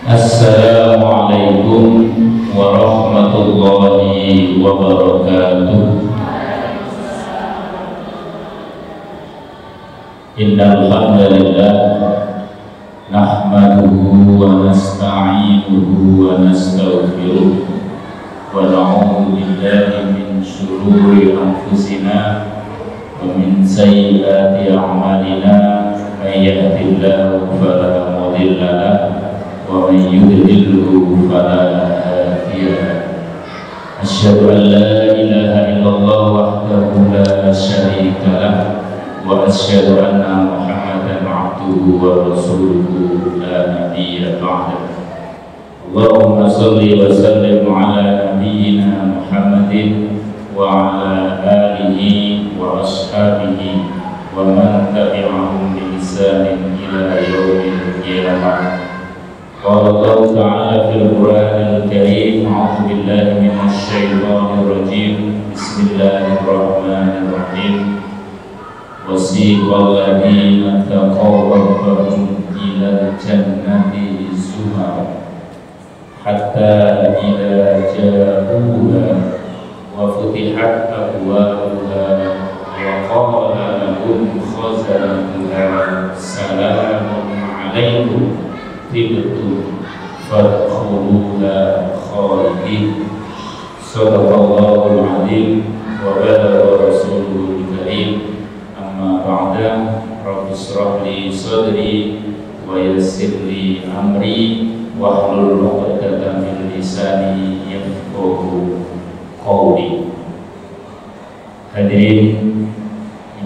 Assalamualaikum warahmatullahi wabarakatuh. Innal hamdalillah nahmaduhu wa nasta'inuhu wa nastaghfiruh wa na'udzu billahi min shururi anfusina wa min sayyiati a'malina may yahdihillahu fala mudilla lahu wa man yudlilhu fala hadiya lahu. Asyhadu an la ilaha illallah wahdahu la syarika lahu wa asyhadu anna Muhammadan abduhu wa rasuluhu la nabiyya ba'dahu. Allahumma shalli wa sallim ala nabiyyina Muhammadin wa ala alihi wa ashabihi wa man tabi'ahum bi ihsanin ila yaumil qiyamah. Qala Allah ta'ala fil Qur'anil Karim, a'udzu billahi minasy syaithanir rajim. Bismillahirrahmanirrahim. Wasiqal ladzina taqaw rabbahum ilal jannati zumara hatta idza ja'uha wa futihat abwabuha wa qala lahum khazanatuha salamun 'alaikum tibtum fadkhuluha khalidin. Shadaqallahul 'azim wa balagha rasuluhul karim. Amma ba'da, rabbi shrah li sadri wa yassir li amri wahlul 'uqdatam min lisani yafqahu qawli. Hadirin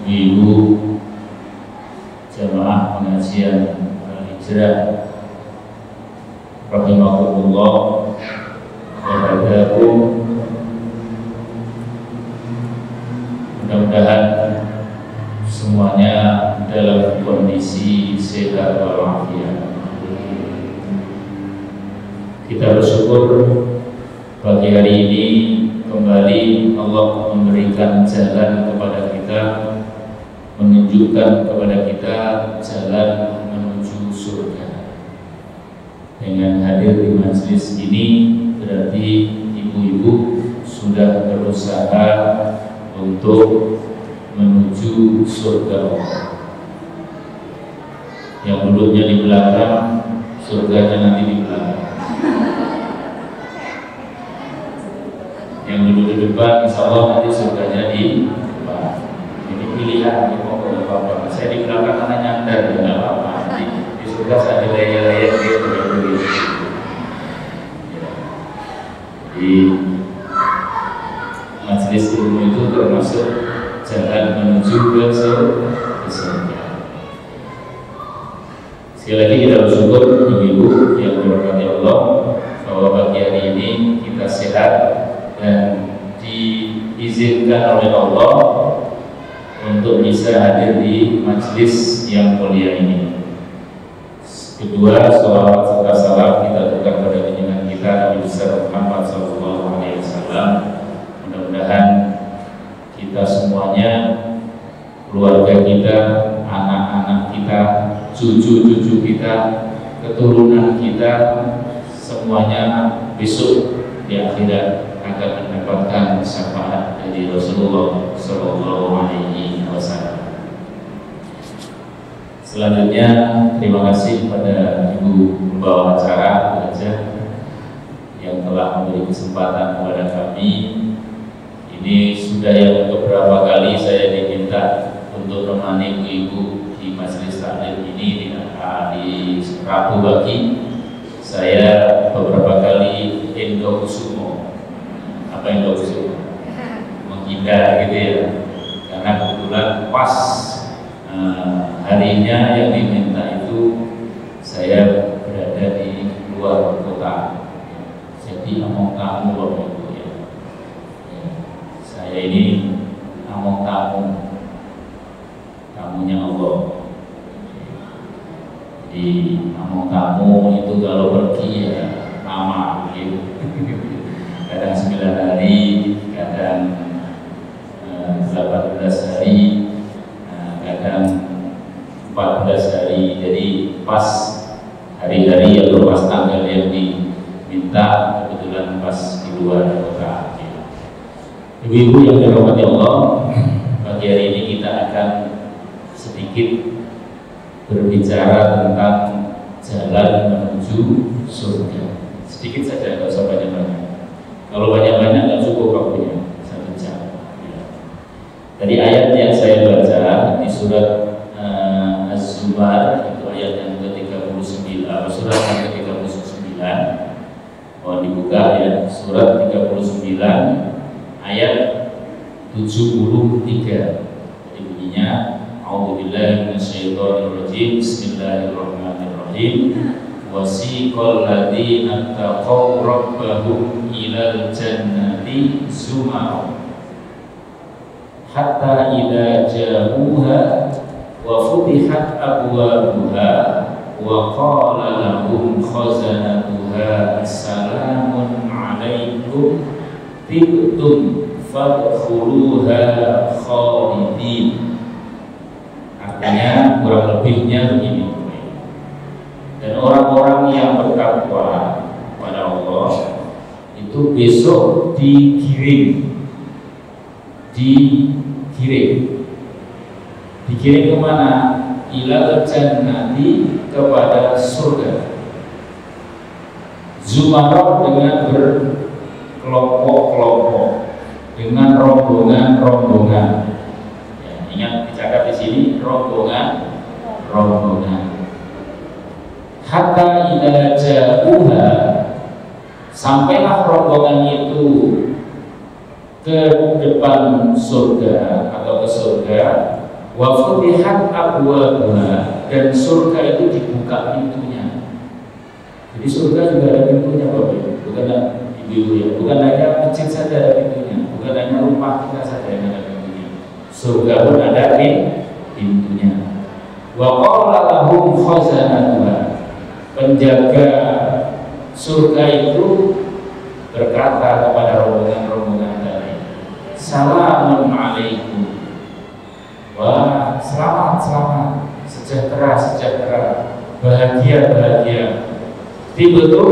ibu-ibu jamaah pengajian Al-Hijrah rahimahumullah wa hadakum. Mudah-mudahan semuanya dalam kondisi sehat walafiat. Kita bersyukur pagi hari ini kembali Allah memberikan jalan kepada kita, menunjukkan kepada kita jalan menuju surga. Dengan hadir di majelis ini berarti ibu-ibu sudah berusaha untuk menuju surga Allah. Yang duduknya di belakang, surganya nanti di belakang. Yang duduk di depan, insya Allah nanti surganya di depan. Ini pilihan, ini mau ke apa-apa. Saya di belakang karena nyandar, ya nggak apa-apa. Di surga saya dilaya-laya gitu. Di majelis ilmu itu termasuk jalan menuju ke surga. Sekali lagi kita bersyukur ibu-ibu yang dirahmati Allah bahwa pagi hari ini kita sehat dan diizinkan oleh Allah untuk bisa hadir di majelis yang mulia ini. Kedua, sholawat serta salam kita aturkan pada junjungan kita Nabi besar Muhammad SAW. Mudah-mudahan kita semuanya, keluarga kita, anak-anak kita, cucu-cucu kita, keturunan kita, semuanya besok di akhirat akan mendapatkan syafaat dari Rasulullah SAW. Selanjutnya, terima kasih pada Ibu pembawa acara yang telah memberi kesempatan kepada kami. Ini sudah yang beberapa kali saya diminta untuk menemani ibu di majelis taklim ini di Rabu pagi. Saya beberapa kali endokusumo. Apa endokusumo? Menghindar gitu ya. Karena kebetulan pas harinya yang diminta itu saya berada di luar kota. Jadi among tamu loh ibu ya. Saya ini among tamunya Allah. Jadi among tamu itu kalau pergi ya lama gitu. Kadang 9 hari, kadang 18 hari, kadang 14 hari. Jadi pas hari-hari atau pas tanggal yang diminta kebetulan pas di luar kota. Ibu-ibu yang dirahmati Allah, pagi hari ini kita akan sedikit berbicara tentang jalan menuju surga. Sedikit saja, nggak usah banyak-banyak. Kalau banyak-banyak nggak cukup waktunya, 1 jam. Tadi ayat yang saya baca di surat Az-Zumar itu ayat yang ke-39, surat yang ke-39. Mohon dibuka ya, surat 39 ayat 73. Jadi bunyinya A'udzubillahi minasyaitonirrajim. Bismillahirrahmanirrahim. Wasiqal ladzina taqaw rabbahum ilal jannati zumara hatta idza ja'uha wa futihat abwabuha wa qala lahum khazanatuha salamun 'alaikum tibtum fadkhuluha khalidin. Artinya kurang lebihnya begini. Dan orang-orang yang bertakwa kepada Allah itu besok dikirim kemana? Ilal jannati, kepada surga. Zumarah dengan berkelompok-kelompok, dengan rombongan-rombongan. Ya, ingat dicatat di sini rombongan. Hatta idza ja'uha, sampailah rombongan itu ke depan surga atau ke surga. Wa futihat abwabuha, dan surga itu dibuka pintunya. Jadi surga juga ada pintunya, Bapak Ibu. Bukan ibu-ibu ya, bukan hanya masjid saja ada pintunya, bukan hanya rumah kita saja yang ada pintunya. Surga pun ada pintunya. Wa qala lahum khazanatuha, penjaga surga itu berkata kepada rombongan-rombongan tadi, salamun alaikum. Wah, selamat, sejahtera, bahagia. Betul,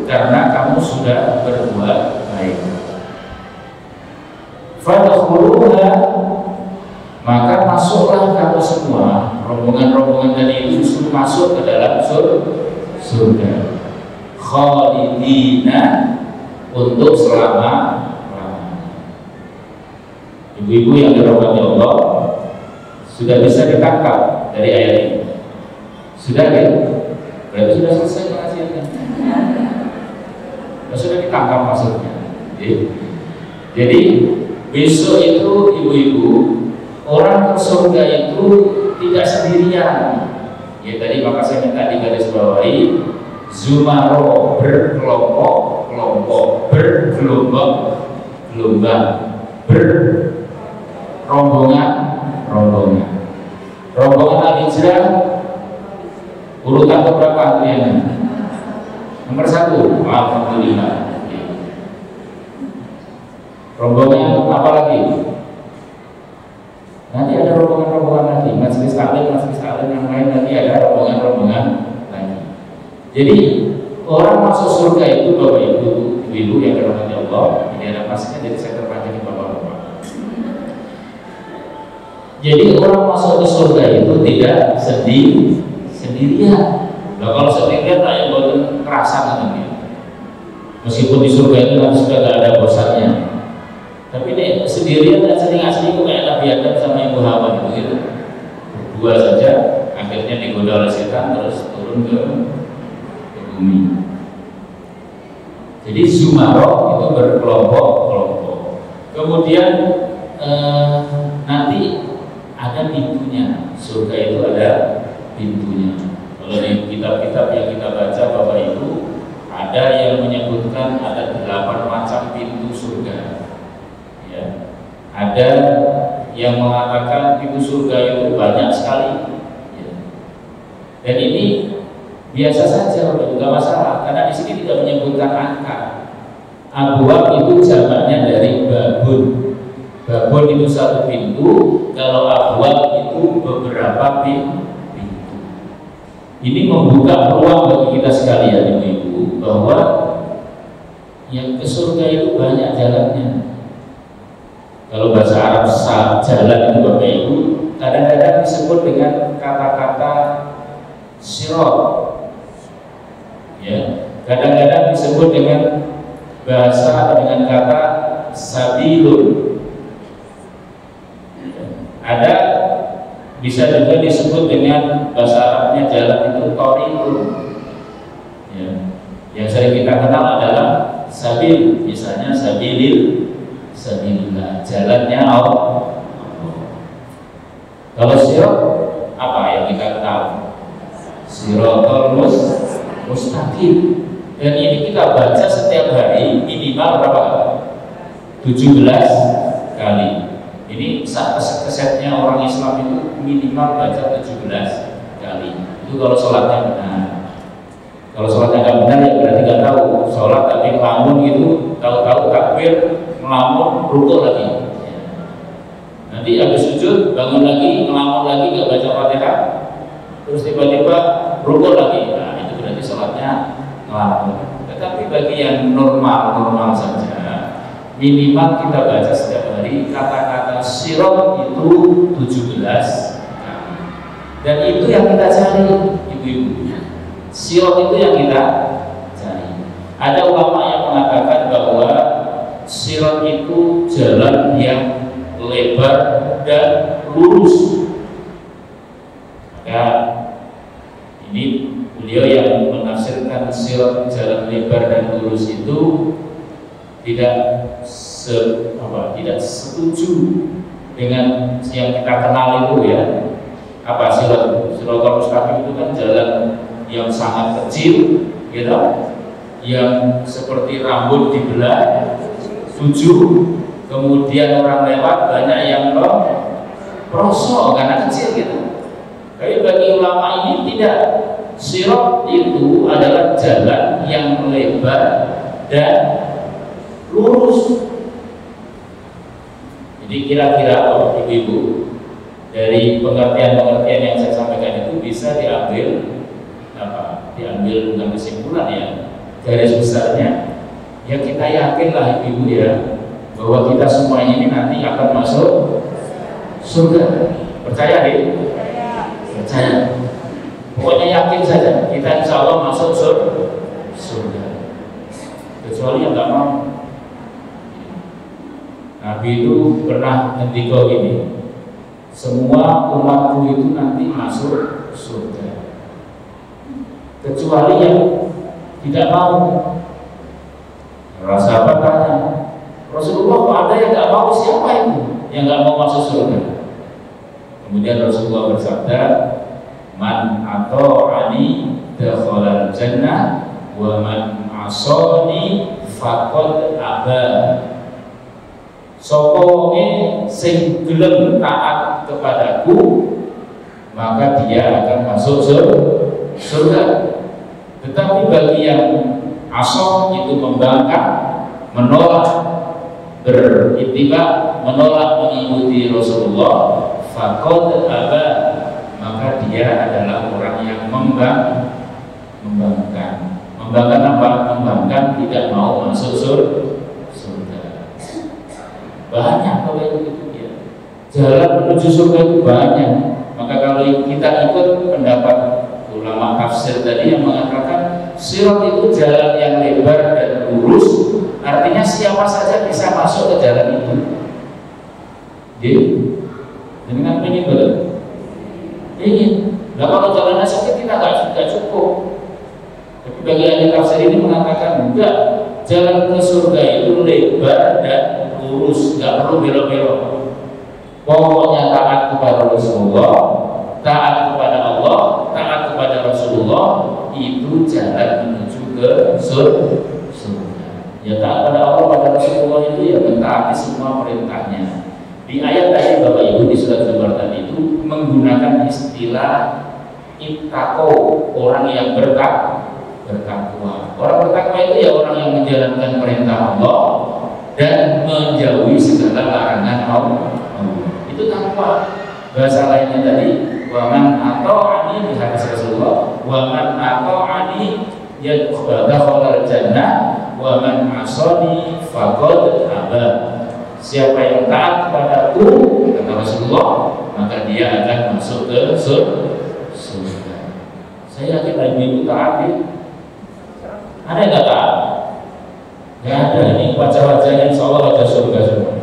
karena kamu sudah berbuat baik. Fadkhuluha, maka masuklah kamu semua. Rombongan-rombongan tadi itu justru masuk ke dalam surga. Khalidina, untuk selama-lamanya. Ibu-ibu yang dirahmati Allah, sudah bisa ditangkap dari ayat ini? Sudah ya? Berarti sudah selesai pengajiannya. Sudah ditangkap maksudnya. Jadi besok itu ibu-ibu, orang ke surga itu tidak sendirian. Ya tadi maka saya minta digaris bawahi, zumaro, berkelompok-kelompok, bergelombang, rombongan al-hijrah. Urutan keberapa artinya? Nomor 1, alhamdulillah. Rombongan apa lagi? Nanti ada rombongan lagi, majelis taklim yang lain, nanti ada rombongan lagi. Jadi orang masuk surga itu, Bapak Ibu yang dirahmati Allah, ini ada pasnya, jadi saya terpakai di Bapak-bapak. Jadi orang masuk ke surga itu tidak sendirian. Nah kalau sendirian yang buat kerasa nanti. Meskipun di surga itu nanti sudah gak ada bosannya, tapi ini sendirian dan sering asli itu kayak Nabi Adam sama Ibu Hawa gitu. Berdua saja, akhirnya digoda oleh setan terus turun ke bumi. Jadi Zumarah itu berkelompok-kelompok. Kemudian nanti ada pintunya. Surga itu ada pintunya. Kalau di kitab-kitab yang kita baca Bapak Ibu, ada yang menyebutkan ada 8 macam pintu surga. Ya. Ada yang mengatakan pintu surga itu banyak sekali. Ya. Dan ini biasa saja, juga masalah, karena di sini tidak menyebutkan angka. Abwab itu jamaknya dari babun. Babun itu 1 pintu, kalau abwab itu beberapa pintu. Ini membuka peluang bagi kita sekalian, ibu-ibu, Ibu bahwa yang ke surga itu banyak jalannya. Kalau bahasa Arab jalan itu Bapak Ibu kadang-kadang disebut dengan kata-kata sirat, ya. Kadang-kadang disebut dengan bahasa atau dengan kata sabilun. Ada bisa juga disebut dengan bahasa Arabnya jalan itu thariqun. Ya. Yang sering kita kenal adalah sabil, misalnya sabilillah, jalannya Allah. Kalau sirat apa yang kita kenal? Siratal mustaqim. Dan ini kita baca setiap hari minimal berapa? 17 kali. Ini kesetnya orang Islam itu minimal baca 17 kali. Itu kalau sholatnya benar. Kalau sholatnya nggak benar ya berarti nggak tahu. Sholat tapi ngelamun gitu, tahu-tahu takbir, ngelamun, rukuk lagi. Nanti habis sujud, bangun lagi, ngelamun lagi, nggak baca Fatihah, terus tiba-tiba rukuk lagi. Nah itu berarti sholatnya ngelamun. Tetapi bagi yang normal saja, minimal kita baca setiap hari kata-kata sirat itu 17 kali. Dan itu yang kita cari, ibu-ibu. Sirat itu yang kita cari. Ada ulama yang mengatakan bahwa sirat itu jalan yang lebar dan lurus. Maka ini beliau yang menafsirkan sirat jalan lebar dan lurus itu tidak setuju dengan yang kita kenal itu, ya. Apa Siratal Mustaqim itu kan jalan yang sangat kecil, gitu, yang seperti rambut dibelah 7, kemudian orang lewat banyak yang prosok karena kecil, gitu. Tapi bagi ulama ini tidak. Sirat itu adalah jalan yang lebar dan lurus. Jadi kira-kira ibu-ibu dari pengertian-pengertian yang saya sampaikan itu bisa diambil bukan kesimpulan, ya, garis besarnya ya kita yakinlah ibu-ibu ya bahwa kita semua ini nanti akan masuk surga. Percaya deh? Percaya. Pokoknya yakin saja kita insya Allah masuk surga. Kecuali yang nggak mau. Nabi itu pernah ngendika ini, semua umatku itu nanti masuk surga, kecuali yang tidak mau. Rasa apa tanya, Rasulullah kok ada yang nggak mau? Siapa itu yang nggak mau masuk surga? Kemudian Rasulullah bersabda, man ata'ani dakhalal jannah wa man asani faqad aba. Sapa wonge sing gelem taat kepadaku maka dia akan masuk surga. Tetapi bagi yang asal itu membangkang, menolak berittiba, menolak mengikuti Rasulullah, faqad aba, maka dia adalah orang yang membangkang. Membangkang apa? Membangkang tidak mau masuk surga. Banyak kalau itu ya. Jalan menuju surga itu banyak. Maka kalau kita ikut pendapat ulama tafsir tadi yang mengatakan sirat itu jalan yang lebar dan lurus, artinya siapa saja bisa masuk ke jalan itu. Jadi dengan pengen betul. Ingin. Nah kalau jalannya sakit kita nggak cukup. Tapi bagi ahli tafsir ini mengatakan enggak, jalan ke surga itu lebar dan lurus, nggak perlu belok-belok. Pokoknya taat kepada Rasulullah, taat kepada Allah, taat kepada Rasulullah, itu jalan menuju ke surga. Ya taat pada Allah, pada Rasulullah itu ya mentaati semua perintahnya. Di ayat tadi Bapak Ibu di surat Zumar tadi itu menggunakan istilah ittaqo, orang yang bertakwa. Orang bertakwa itu ya orang yang menjalankan perintah Allah dan menjauhi segala larangan Allah. Itu takwa. Bahasa lainnya tadi, waman ata'ani, di hadis Rasulullah, waman ata'ani dakhala jannah wa man 'asani faqad aba. Siapa yang taat kepadaku, kata Rasulullah, maka dia akan masuk ke surga. Saya yakin ibu taat ya. Ada yang nggak taat? Nggak ada. Ini wajah-wajahnya insya Allah wajah surga semua.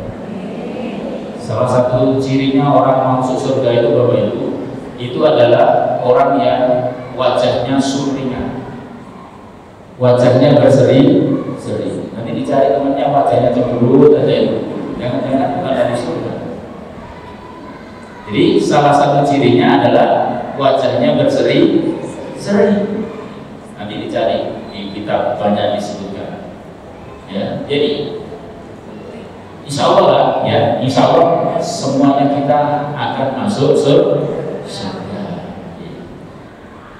Salah satu cirinya orang masuk surga itu Bapak Ibu, itu adalah orang yang wajahnya surringan, wajahnya berseri-seri. Nanti dicari temannya wajahnya cemberut aja itu, jangan-jangan bukan dari surga. Jadi salah satu cirinya adalah wajahnya berseri-seri. Nanti dicari di kitab banyak disebutkan. Ya, jadi insya Allah lah, ya, insya Allah semuanya kita akan masuk surga.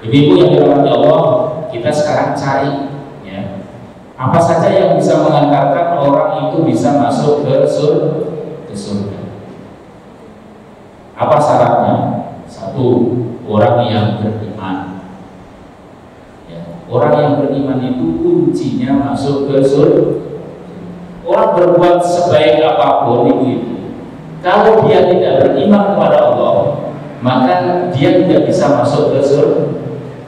Ibu-ibu yang dirahmati Allah, kita sekarang cari, ya, apa saja yang bisa mengantarkan orang itu bisa masuk ke surga. Apa syaratnya? Satu, orang yang beriman. Ya, orang yang beriman itu kuncinya masuk ke surga. Orang berbuat sebaik apapun ibu-ibu, kalau dia tidak beriman kepada Allah, maka dia tidak bisa masuk ke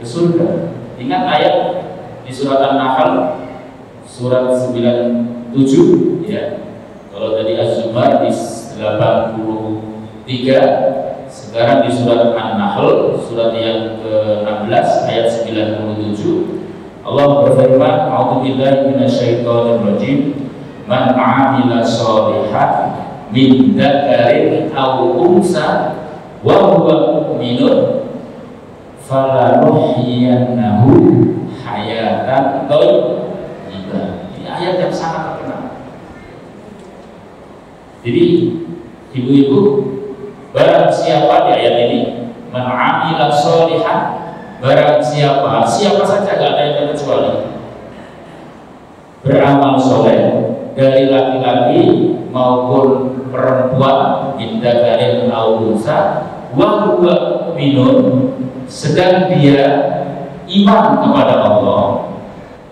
surga. Ingat ayat di surat An-Nahl surat 97 ya. Kalau tadi Az-Zumar di 83, sekarang di surat An-Nahl surat yang ke-16 ayat 97, Allah berfirman, "A'udzubillahi minasyaitonir rajim. Man 'amila sholihan min dzakarin aw unsa wa huwa mu'minun falanuhyiyannahu hayatan thayyibah." Ini ayat yang sangat terkenal. Jadi ibu-ibu, barang siapa di ayat ini, man 'amila sholihan, barang siapa saja, gak ada yang terkecuali, beramal soleh dari laki-laki maupun perempuan, indakarin ausa, wa huwa minun, sedang dia iman kepada Allah,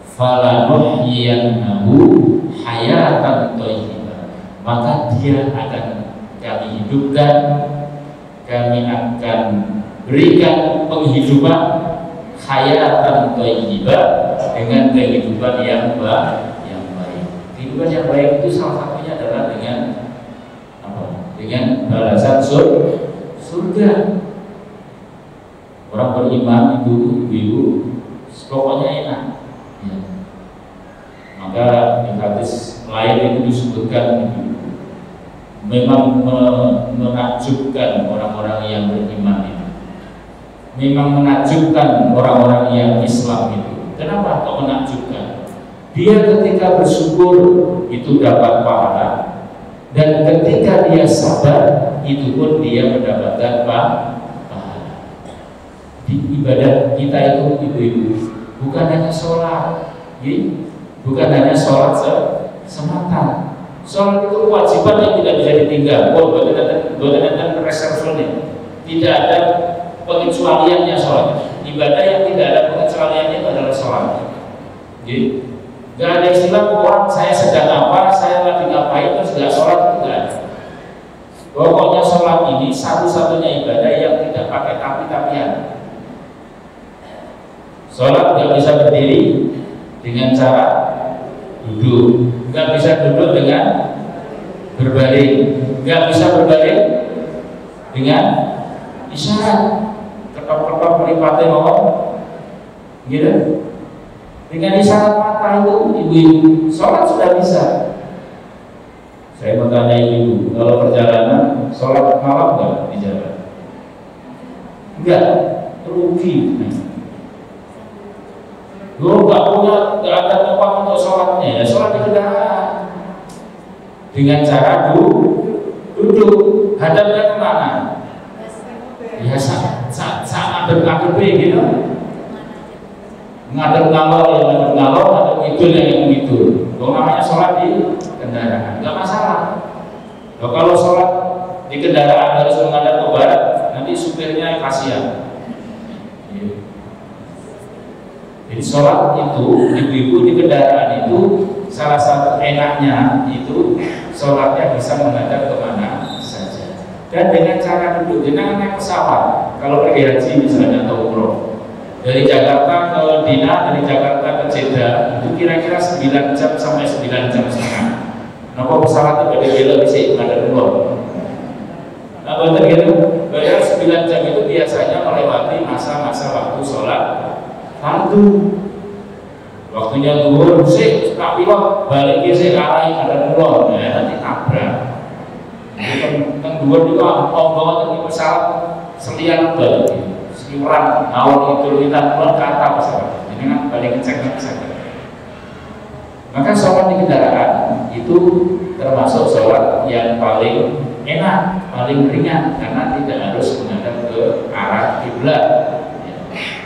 falanuhyiyannahu hayatan thayyibah, maka dia akan kami hidupkan, kami akan berikan penghidupan hayatan thayyibah, dengan kehidupan yang baik. Kehidupan yang baik itu salah satunya adalah dengan apa? Dengan balasan surga. Orang beriman itu ibu-ibu pokoknya enak. Ya. Maka di hadis lain itu disebutkan memang menakjubkan orang-orang yang beriman itu. Memang menakjubkan orang-orang yang Islam itu. Kenapa kok menakjubkan? Dia ketika bersyukur itu dapat pahala, dan ketika dia sabar itu pun dia mendapatkan pahala. Di ibadah kita itu ibu-ibu bukan hanya sholat, bukan hanya sholat semata. Sholat itu kewajiban yang tidak bisa ditinggal. Bukan reserve, tidak ada pengecualiannya sholat. Ibadah yang tidak ada pengecualiannya adalah sholat. Gak ada istilah orang saya sedang apa, saya lagi ngapain terus gak sholat, itu gak ada. Pokoknya sholat ini satu-satunya ibadah yang tidak pakai tapi-tapian. Sholat gak bisa berdiri dengan cara duduk, gak bisa duduk dengan berbaring, gak bisa berbaring dengan isyarat. Ketok-ketok melipatnya ngomong gitu. Dengan isyarat mata itu ibu-ibu sholat sudah bisa. Saya mau tanya ibu, kalau perjalanan sholat malam nggak di jalan? Enggak, rugi. Lu nggak ada tempat untuk sholatnya, ya sholat di kendaraan dengan cara duduk, hadapnya kemana? Ya saat ngadep gitu. Ngadep ngalor yang ngadep ngalor, ngadep ngidul yang ngidul. Kalau namanya sholat di kendaraan, nggak masalah. Kalau sholat di kendaraan harus menghadap ke barat, nanti supirnya kasihan. Jadi sholat itu, ibu-ibu di kendaraan itu salah satu enaknya itu sholatnya bisa menghadap kemana saja. Dan dengan cara duduk, dengan naik pesawat, kalau pergi haji misalnya atau umroh, dari Jakarta ke Dina, dari Jakarta ke Jeddah itu kira-kira 9 jam sampai 9 jam setengah. Kenapa pesawat itu beda-beda bisa ada dua? Nah, begitu, bayar 9 jam itu biasanya melewati masa-masa waktu sholat fardu. Waktunya zuhur, sih, tak pilot, balik sih arahin ada dua, ya nanti tabrak. Yang dua juga, banget di pesawat selian balik, seliuran, awal itu kita pulang ke atas pesawat. Ini kan balik ngecek pesawat. Maka sholat di kendaraan itu termasuk sholat yang paling enak, paling ringan karena tidak harus menghadap ke arah kiblat. Ya.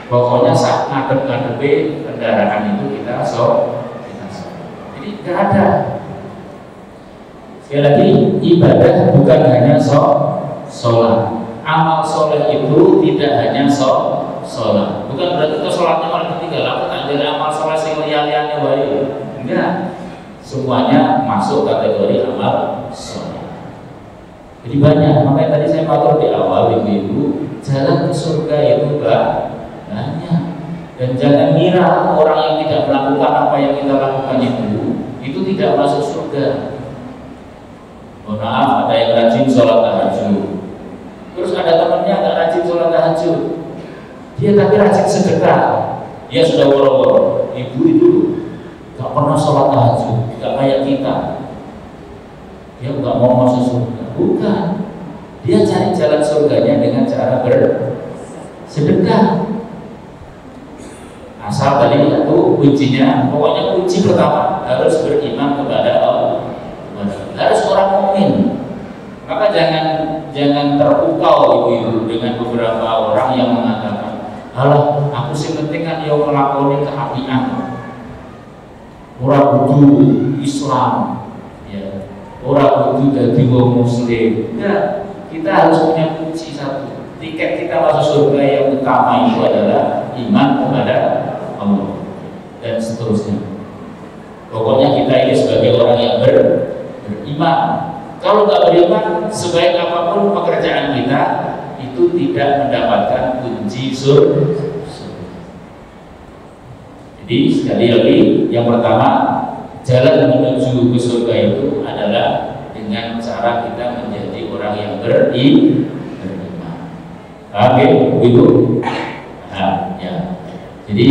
Pokoknya saat ngadep-ngadepi kendaraan itu kita sholat. Jadi tidak ada. Sekali lagi ibadah bukan hanya sholat. Amal soleh itu tidak hanya sholat. Bukan berarti itu sholatnya malah ketinggalan. Aku tak ada amal soleh sing liya-liyane wae. Enggak, semuanya masuk kategori amal soleh. Jadi banyak, makanya tadi saya matur di awal ibu-ibu, jalan ke surga itu banyak. Dan jangan kira orang yang tidak melakukan apa yang kita lakukan itu tidak masuk surga. Mohon maaf, ada yang rajin sholat tahajud, terus ada temannya nggak rajin sholat tahajud, dia tapi rajin sedekah, dia sudah woro-woro. Ibu itu gak pernah sholat tahajud, gak kayak kita. Dia gak mau masuk surga. Bukan. Dia cari jalan surganya dengan cara bersedekah. Asal tadi itu kuncinya, pokoknya kunci pertama harus beriman kepada Allah. Harus orang mukmin. Maka jangan terpukau ibu-ibu dengan beberapa orang yang mengatakan, "Halah, aku sih penting kan yang ngelakoni keapian. Orang kudu Islam, ya. Orang kudu jadi wong Muslim." Nah, kita harus punya kunci satu. Tiket kita masuk surga yang utama itu adalah iman kepada Allah dan seterusnya. Pokoknya kita ini sebagai orang yang beriman. Kalau nggak beriman, sebaik apapun pekerjaan kita itu tidak mendapatkan kunci surga. Jadi sekali lagi, yang pertama, jalan menuju ke surga itu adalah dengan cara kita menjadi orang yang beriman. Oke, begitu. Nah, ya. Jadi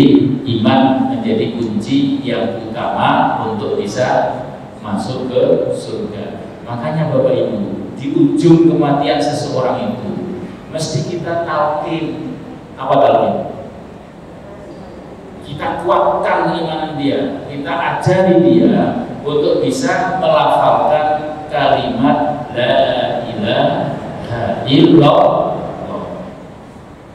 iman menjadi kunci yang utama untuk bisa masuk ke surga. Makanya Bapak Ibu, di ujung kematian seseorang itu mesti kita talqin. Apa talqin? Kita kuatkan iman dia, kita ajari dia untuk bisa melafalkan kalimat la ilaha illallah.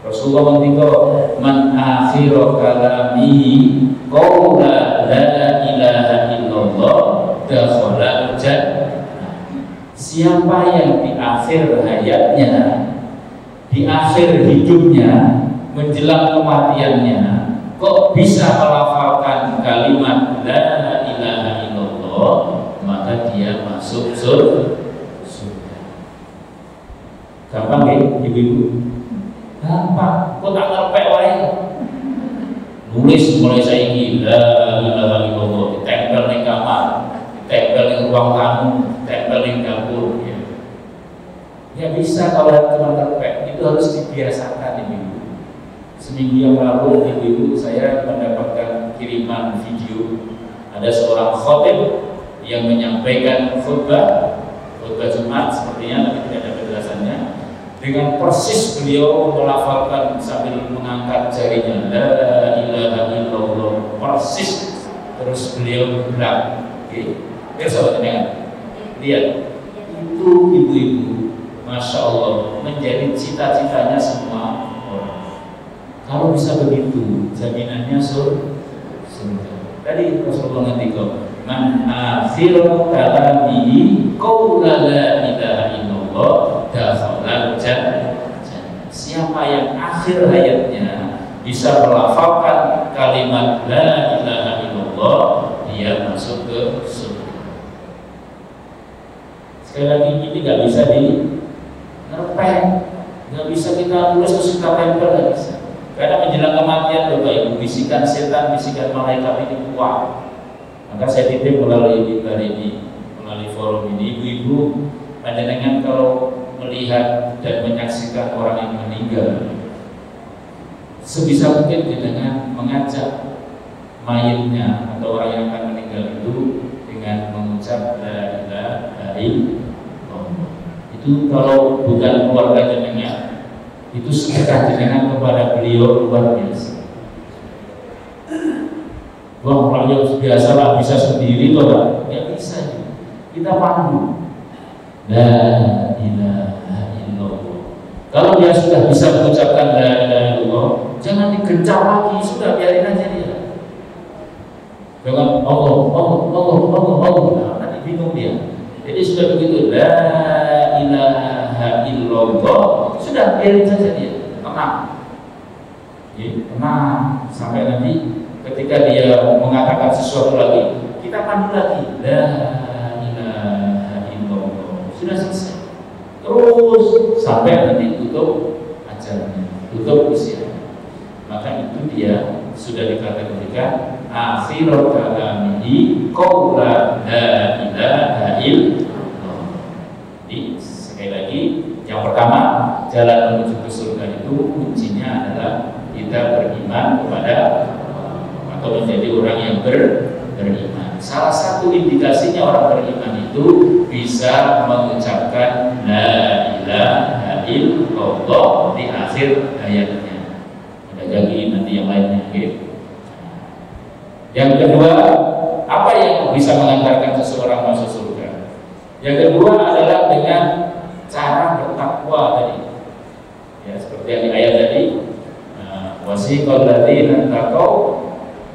Rasulullah mengatakan, "Man akhiru kalamihi qaula la ilaha illallah dakhala jannah." Siapa yang di akhir hayatnya, di akhir hidupnya, menjelang kematiannya, kok bisa melafalkan kalimat la ilaha illallah, maka dia masuk surga. Gampang ya ibu-ibu? Gampang, kok tak ngerpek wae. Nulis mulai saiki la ilaha illallah, ditempel di kamar, ditempel di ruang tamu, ditempel di dapur ya. Ya bisa kalau cuma ngerpek, itu harus dibiasakan ibu-ibu. Seminggu yang lalu ibu-ibu saya mendapatkan kiriman video, ada seorang khotib yang menyampaikan khutbah Jumat sepertinya, tapi tidak ada penjelasannya. Dengan persis beliau melafalkan sambil mengangkat jarinya la ilaha illallah, persis. Terus beliau bilang, oke, sobat dengan lihat itu ibu-ibu, masya Allah, menjadi cita-citanya semua orang. Kalau bisa begitu, jaminannya surga. Tadi Rasulullah ngendika, "Man akhiru kalamihi qaula la ilaha illallah dakhala jannah." Siapa yang akhir hayatnya bisa melafalkan kalimat la ilaha illallah, dia masuk ke surga. Sekali lagi, ini nggak bisa dinerpek, nggak bisa kita tulis terus kita tempel, nggak bisa. Karena menjelang kematian, Bapak Ibu, bisikan setan, bisikan malaikat ini kuat. Maka saya titip melalui mimbar ini, melalui forum ini, ibu-ibu, panjenengan kalau melihat dan menyaksikan orang yang meninggal, sebisa mungkin dengan mengajak mayitnya atau orang yang akan meninggal itu dengan mengucap la ilaha illallah. Itu kalau bukan keluarga jenengan, itu sedekah jenengan kepada beliau luar biasa. Wah, orang yang biasa lah bisa sendiri toh lah, nggak bisa. Kita pandu la ilaha illallah. Kalau dia sudah bisa mengucapkan la ilaha illallah, jangan digencam lagi, sudah biarin aja dia. Jangan Allah, nanti bingung dia. Jadi sudah begitu la ilaha illallah, sudah biarin saja dia, tenang. Tenang sampai nanti ketika dia mengatakan sesuatu lagi, kita pandu lagi la ilaha illallah, sudah selesai. Terus sampai nanti tutup ajarnya, tutup usianya. Maka itu dia sudah dikategorikan akhirul kalamihi qaula la ilaha illallah. Jadi sekali lagi, yang pertama, jalan menuju ke surga itu kuncinya adalah kita beriman kepada atau menjadi orang yang beriman. Salah satu indikasinya orang beriman itu bisa mengucapkan la ilaha illallah di akhir hayatnya. Ada lagi nanti yang lainnya. Okay. Yang kedua, apa yang bisa mengantarkan seseorang masuk surga? Yang kedua adalah dengan cara bertakwa tadi. Ya, seperti yang di ayat tadi, wasiqal ladzina taqaw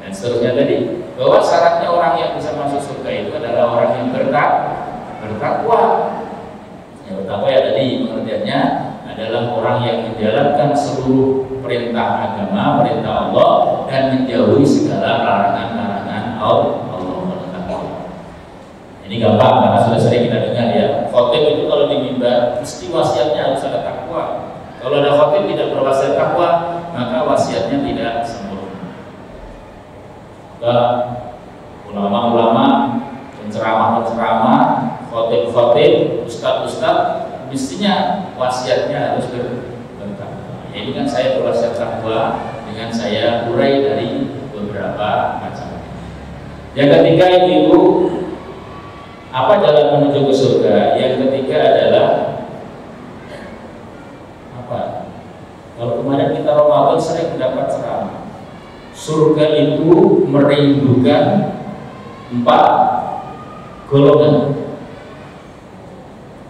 dan seterusnya tadi, bahwa syaratnya orang yang bisa masuk surga itu adalah orang yang bertakwa. Yang bertakwa ya tadi pengertiannya adalah orang yang menjalankan seluruh perintah agama, perintah Allah, dan menjauhi segala larangan-larangan Allah. Ini gampang karena sudah sering kita dengar ya. Khotib itu kalau di mimbar mesti wasiatnya harus ada takwa. Kalau ada khotib tidak berwasiat takwa, maka wasiatnya tidak sempurna. Ulama-ulama, penceramah-penceramah, khotib-khotib, ustadz-ustadz, mestinya wasiatnya harus bertakwa. Ya, ini kan saya berwasiat takwa dengan saya urai dari beberapa macam. Yang ketiga itu apa jalan menuju ke surga? Yang ketiga adalah apa? Kalau kemarin kita Ramadan sering mendapat ceramah. Surga itu merindukan 4 golongan.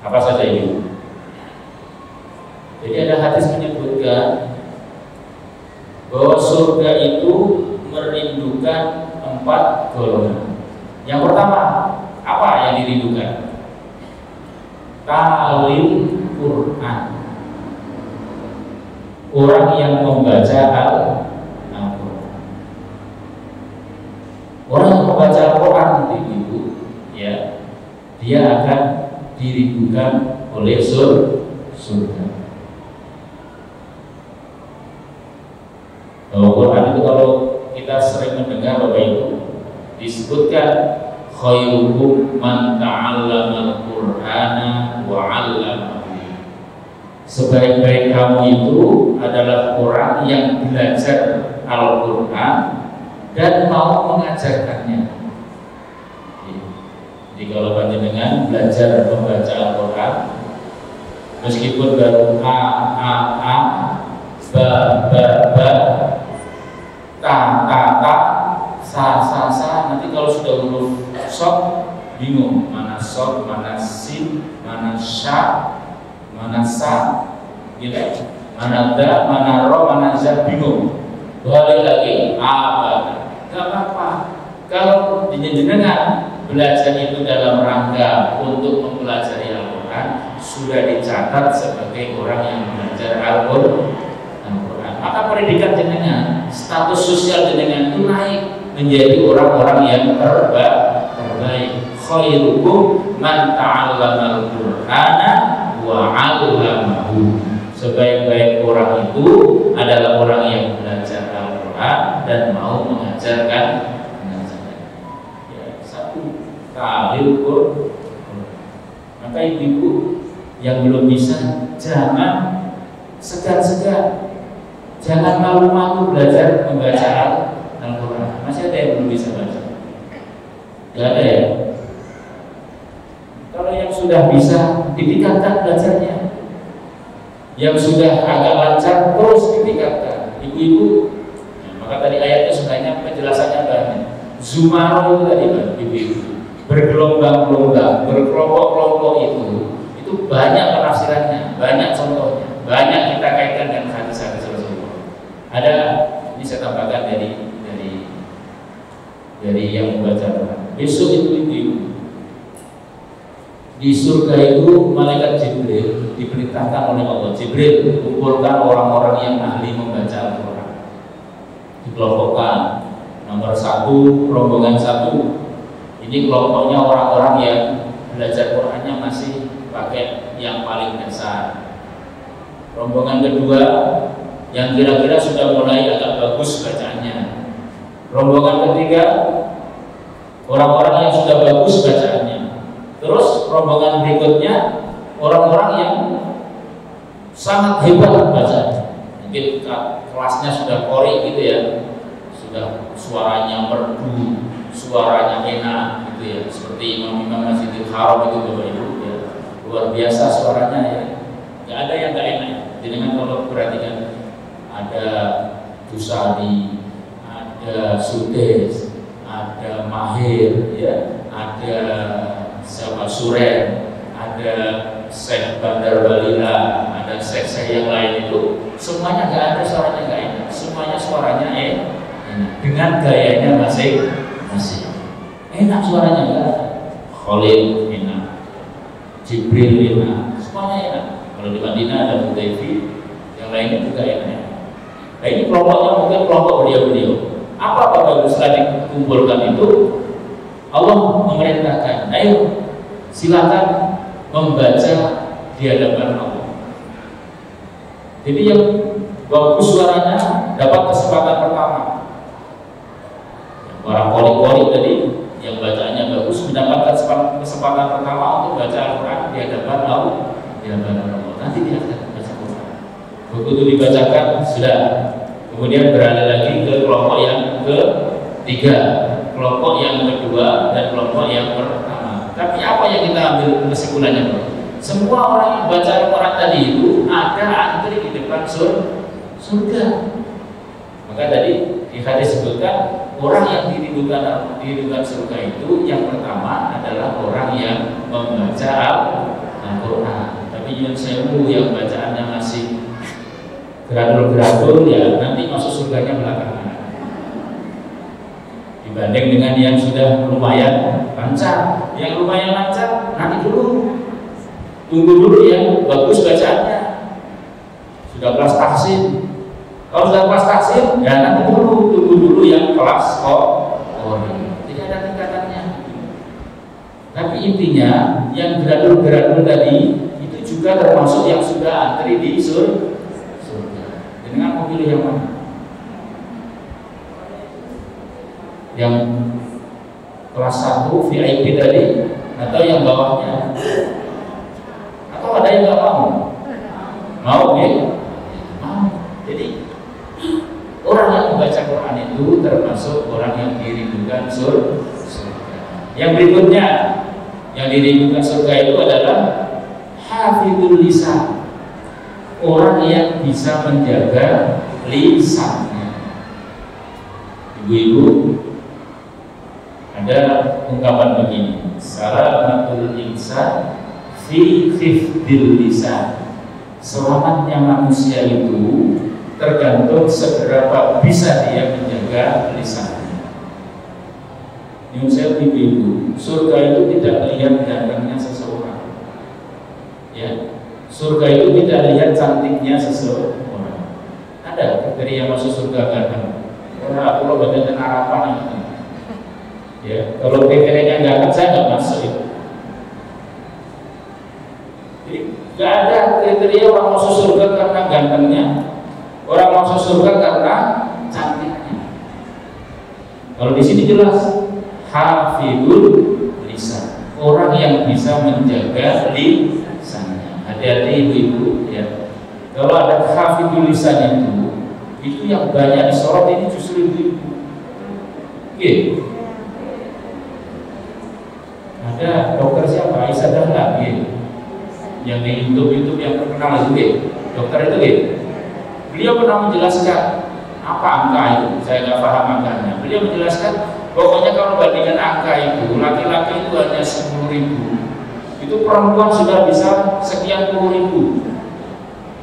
Apa saja ini? Jadi ada hadis menyebutkan bahwa surga itu merindukan 4 golongan. Yang pertama, apa yang dirindukan? Ta'lim Quran. Orang yang membaca Al-Quran. Orang yang membaca Al-Quran itu, ya, dia akan dirindukan oleh surga. Al-Quran itu kalau kita sering mendengar Bapak Ibu disebutkan khairukum man ta'allama al-Qur'ana wa 'allamahu. Sebaik-baik kamu itu adalah orang yang belajar Al-Qur'an dan mau mengajarkannya. Jadi kalau panjenengan belajar membaca Al-Qur'an, meskipun baru a, ba, ta, sa, nanti kalau sudah huruf shad bingung, mana shad, mana sin, mana sya, mana sa, gitu. Mana da, mana ro, mana za, bingung. Balik lagi apa? Gak apa-apa. Kalau jenengan belajar itu dalam rangka untuk mempelajari Al-Quran, sudah dicatat sebagai orang yang belajar Al-Quran. Maka pendidikan jenengan status sosial jenengan itu naik menjadi orang-orang yang terbaik. Khairukum man ta'allamal Qur'ana wa 'allamahu. Sebaik-baik orang itu adalah orang yang belajar Al-Qur'an dan mau mengajarkan. Ya, satu ta'lil Qur'an. Maka ibu-ibu yang belum bisa, jangan segan-segan, jangan malu-malu belajar membaca Al-Qur'an. Masih ada yang belum bisa baca? Gak ada ya? Kalau yang sudah bisa, ditingkatkan belajarnya. Yang sudah agak lancar, terus ditingkatkan. Ibu-ibu, maka tadi ayatnya sebenarnya penjelasannya banyak. Zumaro itu tadi Pak, ibu-ibu, bergelombang-gelombang, berkelompok-kelompok itu banyak penafsirannya, banyak contohnya, banyak kita kaitkan dengan hadis-hadis Rasulullah. Ada, ini saya tambahkan dari yang membaca Quran. Besok itu ibu-ibu, di surga itu malaikat Jibril diperintahkan oleh Allah. Jibril kumpulkan orang-orang yang ahli membaca Al-Quran, dikelompokkan. Nomor 1, rombongan 1, ini kelompoknya orang-orang yang belajar Qurannya masih pakai yang paling dasar. Rombongan kedua yang kira-kira sudah mulai agak bagus bacaannya. Rombongan ketiga orang-orang yang sudah bagus bacaannya. Terus rombongan berikutnya orang-orang yang sangat hebat bacanya. Mungkin kelasnya sudah kori gitu ya, sudah suaranya merdu, suaranya enak gitu ya, seperti Imam Masjidil Haram itu Bapak Ibu ya, luar biasa suaranya ya. Gak ada yang gak enak. Jadi kalau perhatikan, ada Tusani, ada Sudes, ada Mahir ya, ada siapa Suren, ada Syekh Bandar Balila, ada Syekh yang lain itu semuanya nggak ada suaranya nggak enak, semuanya suaranya enak dengan gayanya masing-masing. Enak suaranya nggak? Khalil enak, Jibril enak, semuanya enak. Kalau di Madinah ada Hudayfi, yang lainnya juga enak. Nah ini kelompoknya mungkin kelompok beliau-beliau. Apa Bapak setelah dikumpulkan itu, Allah memerintahkan, ayo silakan membaca di hadapan Allah. Jadi yang bagus suaranya dapat kesempatan pertama. Orang koli-koli tadi yang bacaannya bagus mendapatkan kesempatan pertama untuk baca Al-Quran di hadapan Allah. Nanti dia akan baca Al-Quran. Begitu dibacakan sudah, kemudian beralih lagi ke kelompok yang ketiga, kelompok yang kedua, dan kelompok yang pertama. Tapi apa yang kita ambil kesimpulannya? Semua orang yang baca Al-Quran tadi itu ada antri di depan surga. Maka tadi di hadis disebutkan orang yang dirindukan surga itu yang pertama adalah orang yang membaca Al-Quran. Tapi yang sewu yang bacaannya masih geradul-geradul ya nanti masuk surganya belakangan. Dibanding dengan yang sudah lumayan lancar. Yang lumayan lancar nanti dulu, tunggu dulu yang bagus bacaannya, sudah kelas tahsin. Kalau sudah kelas tahsin ya nanti dulu, tunggu dulu yang kelas tidak ada tingkatannya. Tapi intinya yang geradul-geradul tadi itu juga termasuk yang sudah antri di surga. Dengan mau pilih yang mana? Yang kelas 1 VIP tadi atau yang bawahnya? Atau ada yang nggak mau? Mau ya? Mau. Jadi orang yang membaca Quran itu termasuk orang yang dirindukan surga. Yang berikutnya yang dirindukan surga itu adalah hafidhul lisan, orang yang bisa menjaga lisannya. Ibu-ibu, ada ungkapan begini, salamatul insan fi hifdil lisan. Selamatnya manusia itu tergantung seberapa bisa dia menjaga lisannya. Yang saya ibu-ibu, surga itu tidak melihat gantengnya seseorang. Ya, surga itu tidak lihat cantiknya seseorang. Ada kriteria masuk surga ganteng. Karena aku badan harapan itu. Ya, kalau kriterianya nggak ada, saya nggak masuk itu. Jadi nggak ada kriteria orang masuk surga karena gantengnya, orang masuk surga karena cantiknya. Kalau di sini jelas hafidul lisan, orang yang bisa menjaga lisannya. Hati-hati ibu-ibu ya. Kalau ada hafidul lisan itu yang banyak disorot ini justru ibu-ibu. Oke. Ada dokter siapa? Aisyah Dahlan yang di YouTube yang terkenal itu dokter itu beliau pernah menjelaskan apa angka itu, saya nggak paham angkanya. Beliau menjelaskan pokoknya kalau bandingkan angka itu, laki-laki itu hanya 10.000, itu perempuan sudah bisa sekian puluh ribu.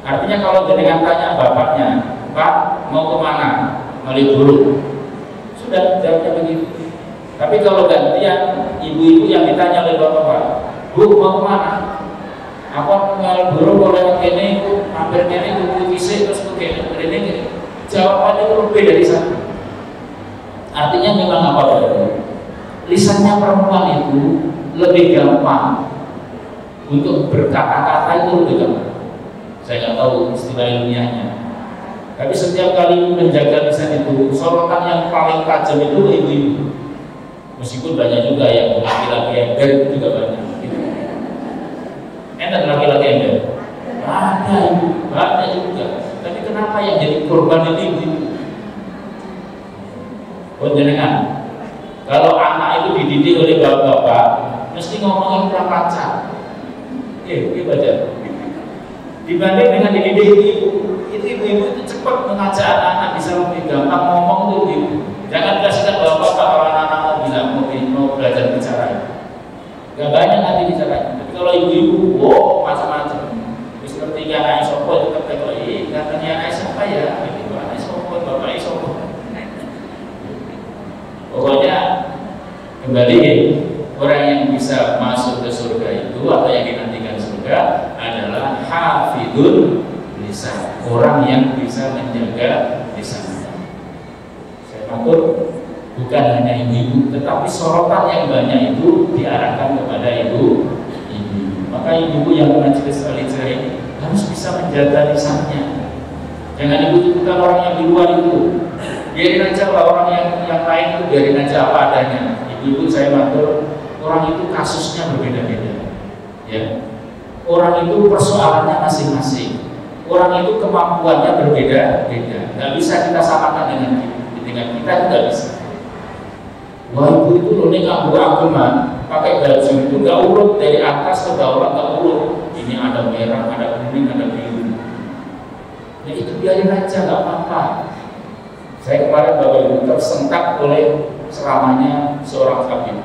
Artinya kalau dengan tanya bapaknya, Pak mau kemana? Malioboro, sudah jawabnya begitu. Tapi kalau gantian ibu-ibu yang ditanya oleh bapak, Bu mau kemana? Apa Malioboro kalau lewat ini, hampir ini ibu fisik terus begini, jawabannya itu lebih dari sana. Artinya memang apa berarti? Lisannya perempuan itu lebih gampang untuk berkata-kata, itu lebih gampang. Saya nggak tahu istilah ilmiahnya. Tapi setiap kali menjaga lisan itu, sorotan yang paling tajam itu ibu-ibu. Meskipun banyak juga yang laki-laki ember itu juga banyak. Enak laki-laki ember? Ada ibu, banyak juga. Tapi kenapa yang jadi korban itu ibu-ibu? Jenengan, kalau anak itu dididik oleh bapak-bapak, mesti ngomongin kurang lancar. Baca. Dibanding dengan dididik ibu-ibu itu cepat mengajak anak-anak bisa lebih gampang ngomong tuh ibu. Jangan kasihkan bapak-bapak kalau anak-anak mau bilang mau belajar bicara. Gak banyak nanti bicara. Tapi kalau ibu-ibu, macam-macam. Seperti anak sopo itu tetap katanya anak siapa ya? Itu anak sopo, bapak sopo. Pokoknya kembali orang yang bisa masuk ke surga itu atau yang dinantikan surga adalah hafidul lisan, orang yang bisa menjaga lisan. Matur, bukan hanya ibu-ibu, tetapi sorotan yang banyak itu diarahkan kepada ibu. Maka ibu yang majelis al-ijrah ini harus bisa menjaga lisannya. Jangan ikut-ikutan orang yang di luar itu. Biarin aja lah orang yang lain itu, biarin aja apa adanya. Ibu-ibu saya matur, orang itu kasusnya berbeda-beda. Ya, orang itu persoalannya masing-masing. Orang itu kemampuannya berbeda-beda. Nggak bisa kita samakan dengan kita tidak bisa. Wah ibu itu loh ini nggak beragama, pakai baju itu nggak urut dari atas ke bawah, nggak urut. Ini ada merah, ada kuning, ada biru. Nah itu biarin aja, nggak apa-apa. Saya kemarin bapak ibu tersentak oleh ceramahnya seorang habib.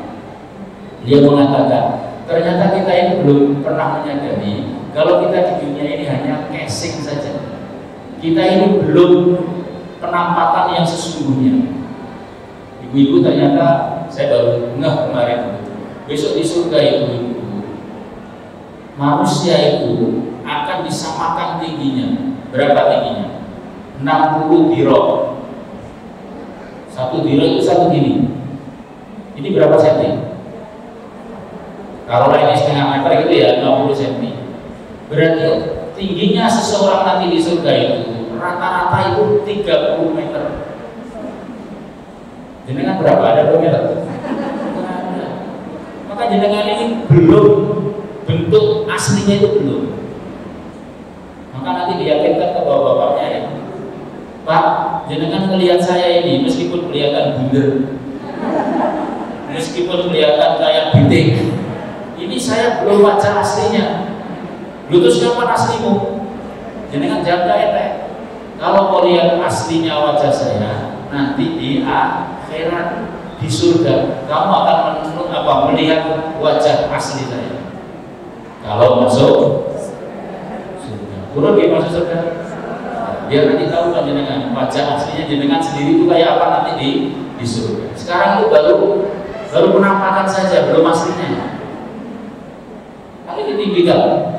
Dia mengatakan ternyata kita ini belum pernah menyadari kalau kita di dunia ini hanya casing saja. Kita ini belum penampatan yang sesungguhnya. Ibu-ibu ternyata saya baru ngeh kemarin. Besok di surga itu manusia itu akan disamakan tingginya. Berapa tingginya? 60 dirok. Satu dirok itu satu gini. Ini berapa senti? Kalau ini setengah meter gitu ya 60 cm. Berarti tingginya seseorang nanti di surga itu rata-rata itu 30 meter. Jenengan berapa? Ada 2 meter? Maka jenengan ini belum, bentuk aslinya itu belum. Maka nanti diyakinkan ke bapak-bapaknya ya, Pak, jenengan melihat saya ini meskipun kelihatan bunder, meskipun kelihatan kayak bintik, ini saya belum wajah aslinya. Terus kapan aslimu? Jenengan jaga ya. Kalau mau lihat aslinya wajah saya, nanti di akhirat di surga kamu akan melihat wajah asli saya. Kalau masuk surga, turun di masuk surga, biar nanti tahu kan jenengan wajah aslinya jenengan sendiri itu kayak apa nanti di surga. Sekarang itu baru penampakan saja, belum aslinya. Tapi ditinggikan.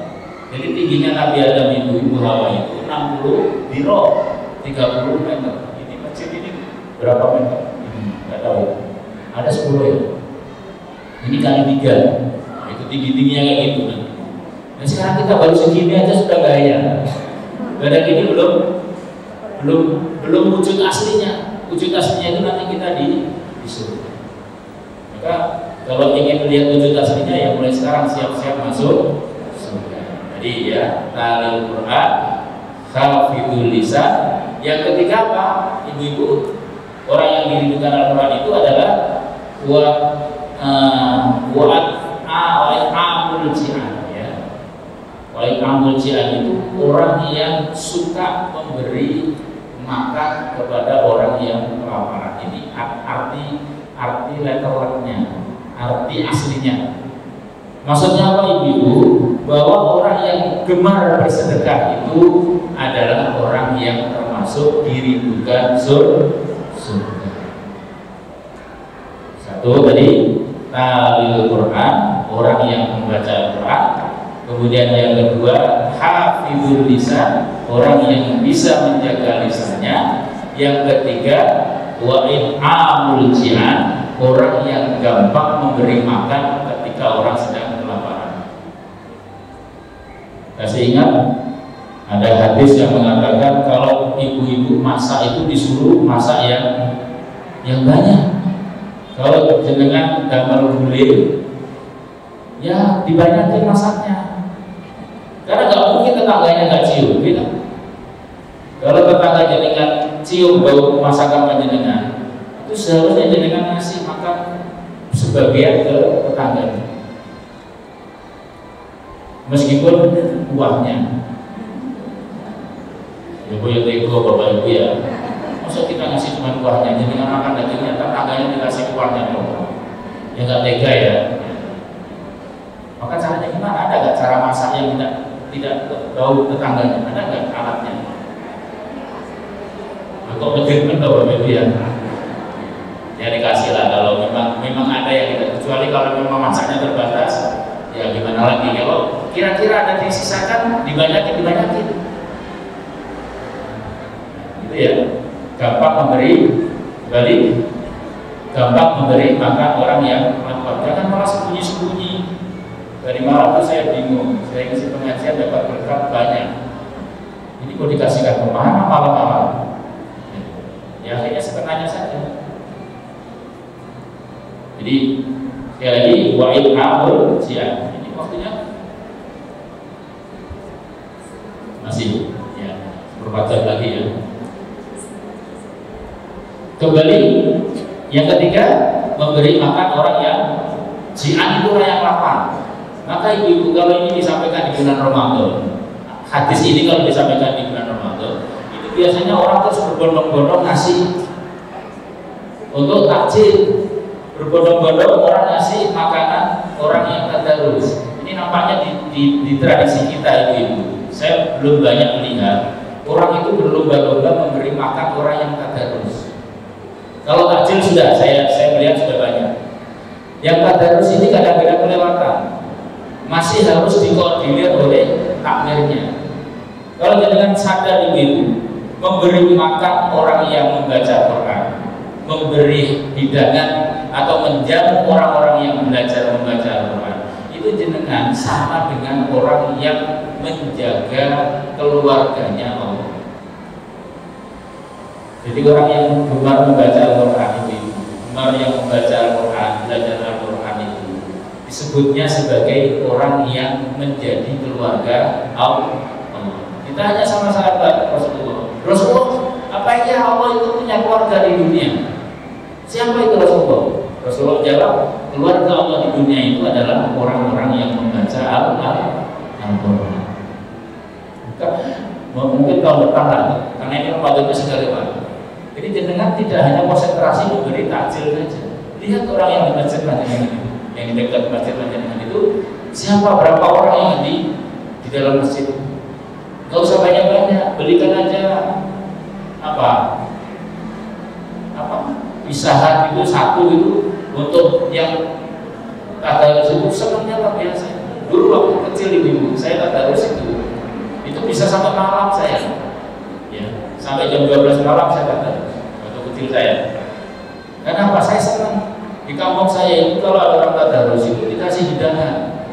Jadi tingginya Nabi Adam itu, Ibu Hawa itu 60 dirok, 30 meter. Ini masjid ini berapa meter? Nggak tahu. Ada 10 ya. Ini kali 3. Nah, itu tinggi-tingginya kayak gitu. Nah sekarang kita baru segini aja sudah gaya. Badan ini belum wujud aslinya. Wujud aslinya itu nanti kita di surga. Maka kalau ingin melihat wujud aslinya ya mulai sekarang siap-siap masuk surga. Jadi ya talil Quran, hafidhul lisan. Yang ketiga apa? Ibu-ibu, orang yang dirindukan Al-Quran itu adalah amul jihad ya. Amul jihad itu orang yang suka memberi makan kepada orang yang kelaparan. Ini arti letternya, arti aslinya. Maksudnya apa ibu-ibu? Bahwa orang yang gemar bersedekah itu adalah orang yang termasuk dirindukan surga. Satu tadi talil Quran, orang yang membaca Al-Quran. Kemudian yang kedua hafizul lisan, orang yang bisa menjaga lisannya. Yang ketiga wa'in'amul ji'an, orang yang gampang memberi makan ketika orang sedang kelaparan. Kasih ingat ada hadis yang mengatakan kalau ibu-ibu masak itu disuruh masak yang banyak. Kalau jenengan damel gulai, ya dibanyakin masaknya. Karena nggak mungkin tetangganya nggak cium, gitu. Kalau tetangga jenengan cium bau masakan panjenengan, itu seharusnya jenengan ngasih makan sebagian ke tetangganya, meskipun kuahnya. Ibu ya tego, bapak ibu ya. Masa kita ngasih cuma kuahnya, jenengan makan dagingnya, tetangganya dikasih kuahnya dong. Ya nggak tega ya. Maka caranya gimana? Ada nggak cara masak yang tidak bau tetangganya? Ada nggak alatnya? Kok menjadikan bapak ibu ya? Ya dikasih lah kalau memang ada yang tidak. Kecuali kalau memang masaknya terbatas, ya gimana lagi? Kalau kira-kira ada disisakan, dibanyakin. Gitu ya. Gampang memberi makan orang yang lapar. Jangan malah sembunyi-sembunyi. Dari malam itu saya bingung. Saya ngisi pengajian dapat berkat banyak. Ini kok dikasihkan kemana malam-malam? Ya akhirnya setengahnya saja. Jadi sekali lagi wa'in'amul ji'an. Ini waktunya masih ya 4 jam lagi ya. Kembali yang ketiga, memberi makan orang yang ji'an itu orang yang lapar. Maka ibu kalau ini disampaikan di bulan Ramadan, hadis ini kalau disampaikan di bulan Ramadan, itu biasanya orang terus berbondong-bondong ngasih untuk takjil, berbondong-bondong orang ngasih makanan orang yang tadarus. Ini nampaknya di tradisi kita ibu-ibu. Saya belum banyak melihat orang itu berlomba-lomba memberi makan orang yang tadarus. Kalau takjil sudah, saya melihat sudah banyak. Yang tadarus ini kadang-kadang kelewatan, masih harus dikoordinir oleh takmirnya. Kalau jangan sadar ibu, memberi makan orang yang membaca Quran, memberi hidangan atau menjamu orang-orang yang belajar membaca Al-Quran, itu jenengan sama dengan orang yang menjaga keluarganya Allah. Jadi orang yang gemar membaca Al-Quran itu, gemar yang membaca Al-Quran, belajar Al-Quran itu disebutnya sebagai orang yang menjadi keluarga Allah. Kita hanya sama sahabat Rasulullah, apa iya Allah itu punya keluarga di dunia? Siapa itu Rasulullah? Rasulullah jawab, keluarga Allah di dunia itu adalah orang-orang yang membaca Al-Quran. Mungkin tahun depan lagi, karena ini Ramadan itu sudah lewat. Jadi jenengan tidak hanya konsentrasi memberi takjil saja. Lihat orang yang di masjid panjenengan, yang di dekat masjid panjenengan itu siapa, berapa orang yang di dalam masjid. Gak usah banyak-banyak, belikan aja pisahan itu satu itu untuk yang tadarus itu senangnya luar biasa. Dulu waktu kecil ibu saya tadarus itu bisa sampai malam saya, ya sampai jam 12 malam saya tadarus waktu kecil saya. Kenapa? Saya senang di kampung saya itu kalau ada orang tadarus itu dikasih hidangan,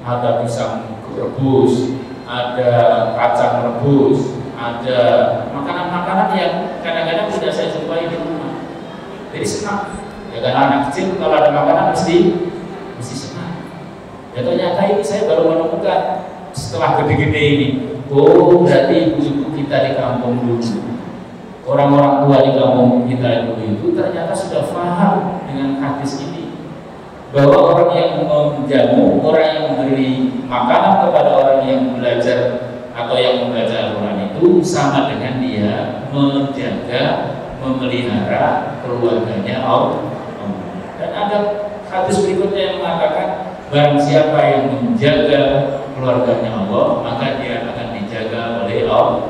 ada pisang rebus, ada kacang rebus, ada makanan-makanan yang kadang-kadang tidak saya jumpai di rumah. Jadi senang. Ya karena anak kecil kalau ada makanan mesti senang. Ya ternyata ini saya baru menemukan setelah gede-gede ini. Oh berarti ibu-ibu kita di kampung dulu, orang-orang tua di kampung kita dulu itu ternyata sudah paham dengan hadis ini, bahwa orang yang menjamu, orang yang memberi makanan kepada orang yang belajar atau yang membaca Al-Quran itu sama dengan dia menjaga, memelihara keluarganya Allah. Dan ada hadis berikutnya yang mengatakan, barang siapa yang menjaga keluarganya Allah, maka dia akan dijaga oleh Allah.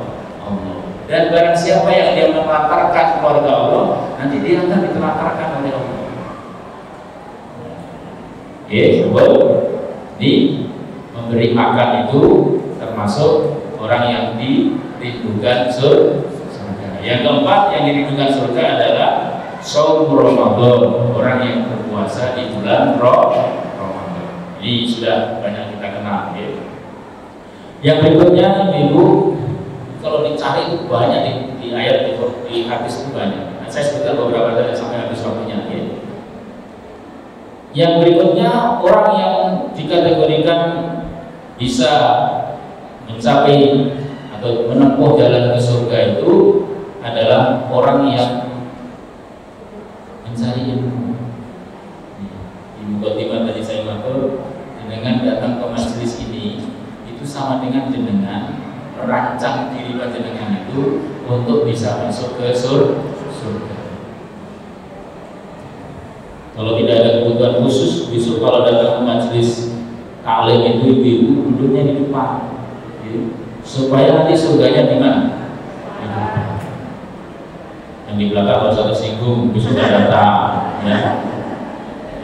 Dan barang siapa yang dia menelantarkan keluarga Allah, nanti dia akan ditelantarkan oleh Allah. Sebab di memberi makan itu termasuk orang yang dirindukan surga. Yang keempat yang dirindukan surga adalah shaum Ramadan, orang yang berpuasa di bulan Ramadan. Ini sudah banyak kita kenal. Yang berikutnya, Ibu, kalau dicari itu banyak di ayat di hadis itu banyak. Nah, saya sebutkan beberapa saja sampai habis waktunya. Yang berikutnya, orang yang dikategorikan bisa mencapai atau menempuh jalan ke surga itu adalah orang yang mencari ilmu. Di mukadimah tadi saya matur, dengan datang ke majelis ini itu sama dengan jenengan merancang diri panjenengan itu untuk bisa masuk ke surga. Kalau tidak ada kebutuhan khusus, besok kalau datang ke majelis taklim itu ibu-ibu duduknya di depan, supaya nanti surganya di mana? Yang di belakang kalau satu singgung besok datang, ya.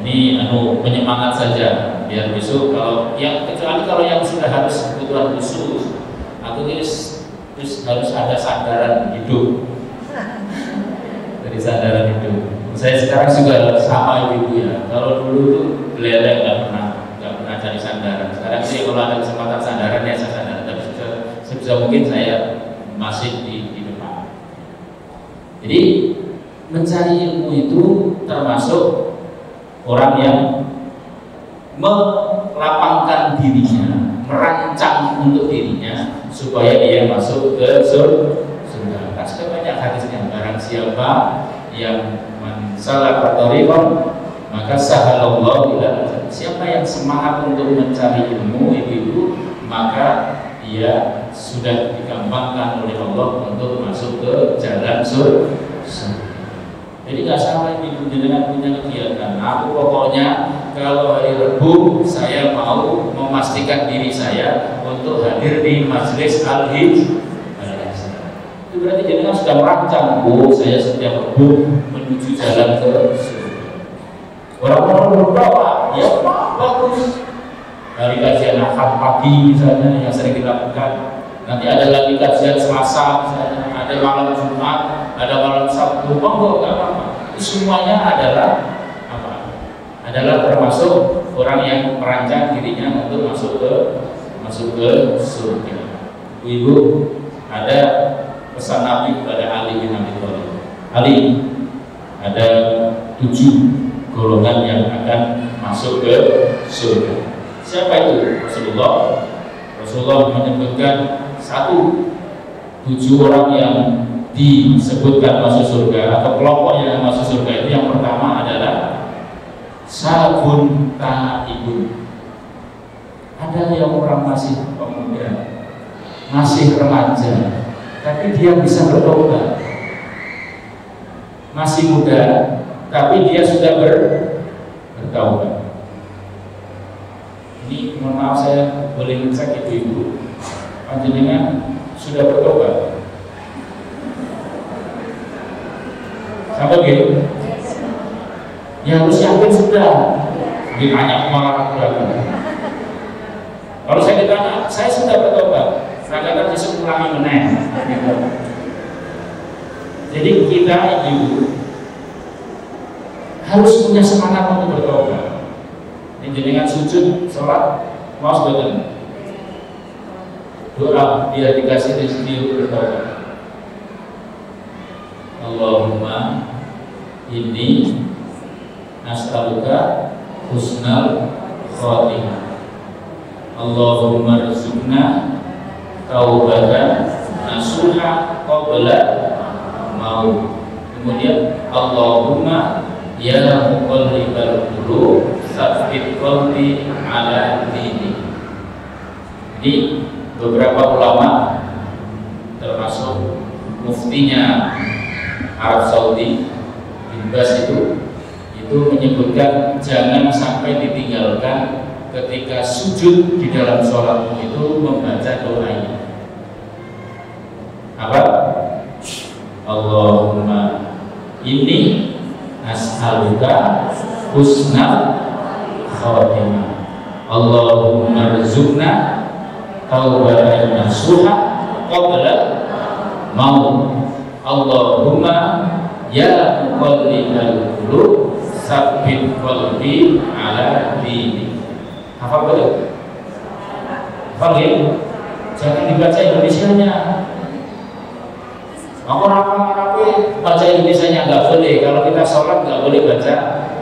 Ini penyemangat saja, biar besok kalau yang kecuali kalau yang sudah harus kebutuhan khusus, atau terus harus ada sandaran hidup. Dari sandaran hidup. Saya sekarang juga sama ibu ya. Kalau dulu tuh beliau nggak pernah cari sandaran. Sekarang sih kalau ada kesempatan sandaran ya saya sandaran. Tapi sebisa mungkin saya masih di depan. Jadi mencari ilmu itu termasuk orang yang melapangkan dirinya, merancang untuk dirinya supaya dia masuk ke surga. Kan sudah banyak hadisnya. Barang siapa yang salah tariqan maka sahalallahu ila. Siapa yang semangat untuk mencari ilmu itu maka dia sudah digampangkan oleh Allah untuk masuk ke jalan surga. Jadi nggak salah ibu dengan punya kegiatan. Aku pokoknya kalau hari Rabu saya mau memastikan diri saya untuk hadir di majelis al-hijr. Itu berarti jenengan sudah merancang, saya setiap Rabu menuju jalan ke surga. Orang-orang berdoa, ya bagus. Dari kajian Ahad pagi misalnya yang sering dilakukan, nanti ada lagi kajian Selasa misalnya, ada malam Jumat, ada malam Sabtu, monggo nggak apa-apa. Itu semuanya adalah apa? Adalah termasuk orang yang merancang dirinya untuk masuk ke surga. Ibu, ada pesan Nabi kepada Ali bin Abi Thalib. Ali, ada 7 golongan yang akan masuk ke surga. Siapa itu? Rasulullah menyebutkan 7 orang yang disebutkan masuk surga atau kelompok yang masuk surga itu. Yang pertama adalah sabun taibun. Ada yang orang masih pemuda, masih remaja, tapi dia bisa bertobat. Masih muda, tapi dia sudah bertaubat. Ini mohon maaf saya boleh ngecek ibu-ibu, panjenengan sudah bertobat? Sampai gitu? Ya harus yakin sudah. Ditanya malah berapa? Kalau saya ditanya, saya sudah bertobat. Saya kata besok ulangi meneng. Jadi kita ibu harus punya semangat untuk bertobat. Ini jenengan sujud sholat mau sebetulnya doa biar dikasih rezeki bertobat. Allahumma inni as'aluka husnal khatimah. Allahumma rizqna taubatan nasuha qabla maut. Kemudian Allahumma ya muqallibal qulub tsabbit qalbi ala dinik. Jadi beberapa ulama termasuk muftinya Arab Saudi bin Baz itu menyebutkan jangan sampai ditinggalkan ketika sujud di dalam sholatmu itu membaca doa ini. Apa? Allahumma inni as'aluka husnal khatimah. Allahumma rizqna taubatan nasuha qabla maut. Allahumma ya muqallibal qulub tsabbit qalbi ala dinik. Hafal betul? Hafal ya? Jangan dibaca Indonesianya. Orang-orang baca Indonesianya nggak boleh. Kalau kita sholat nggak boleh baca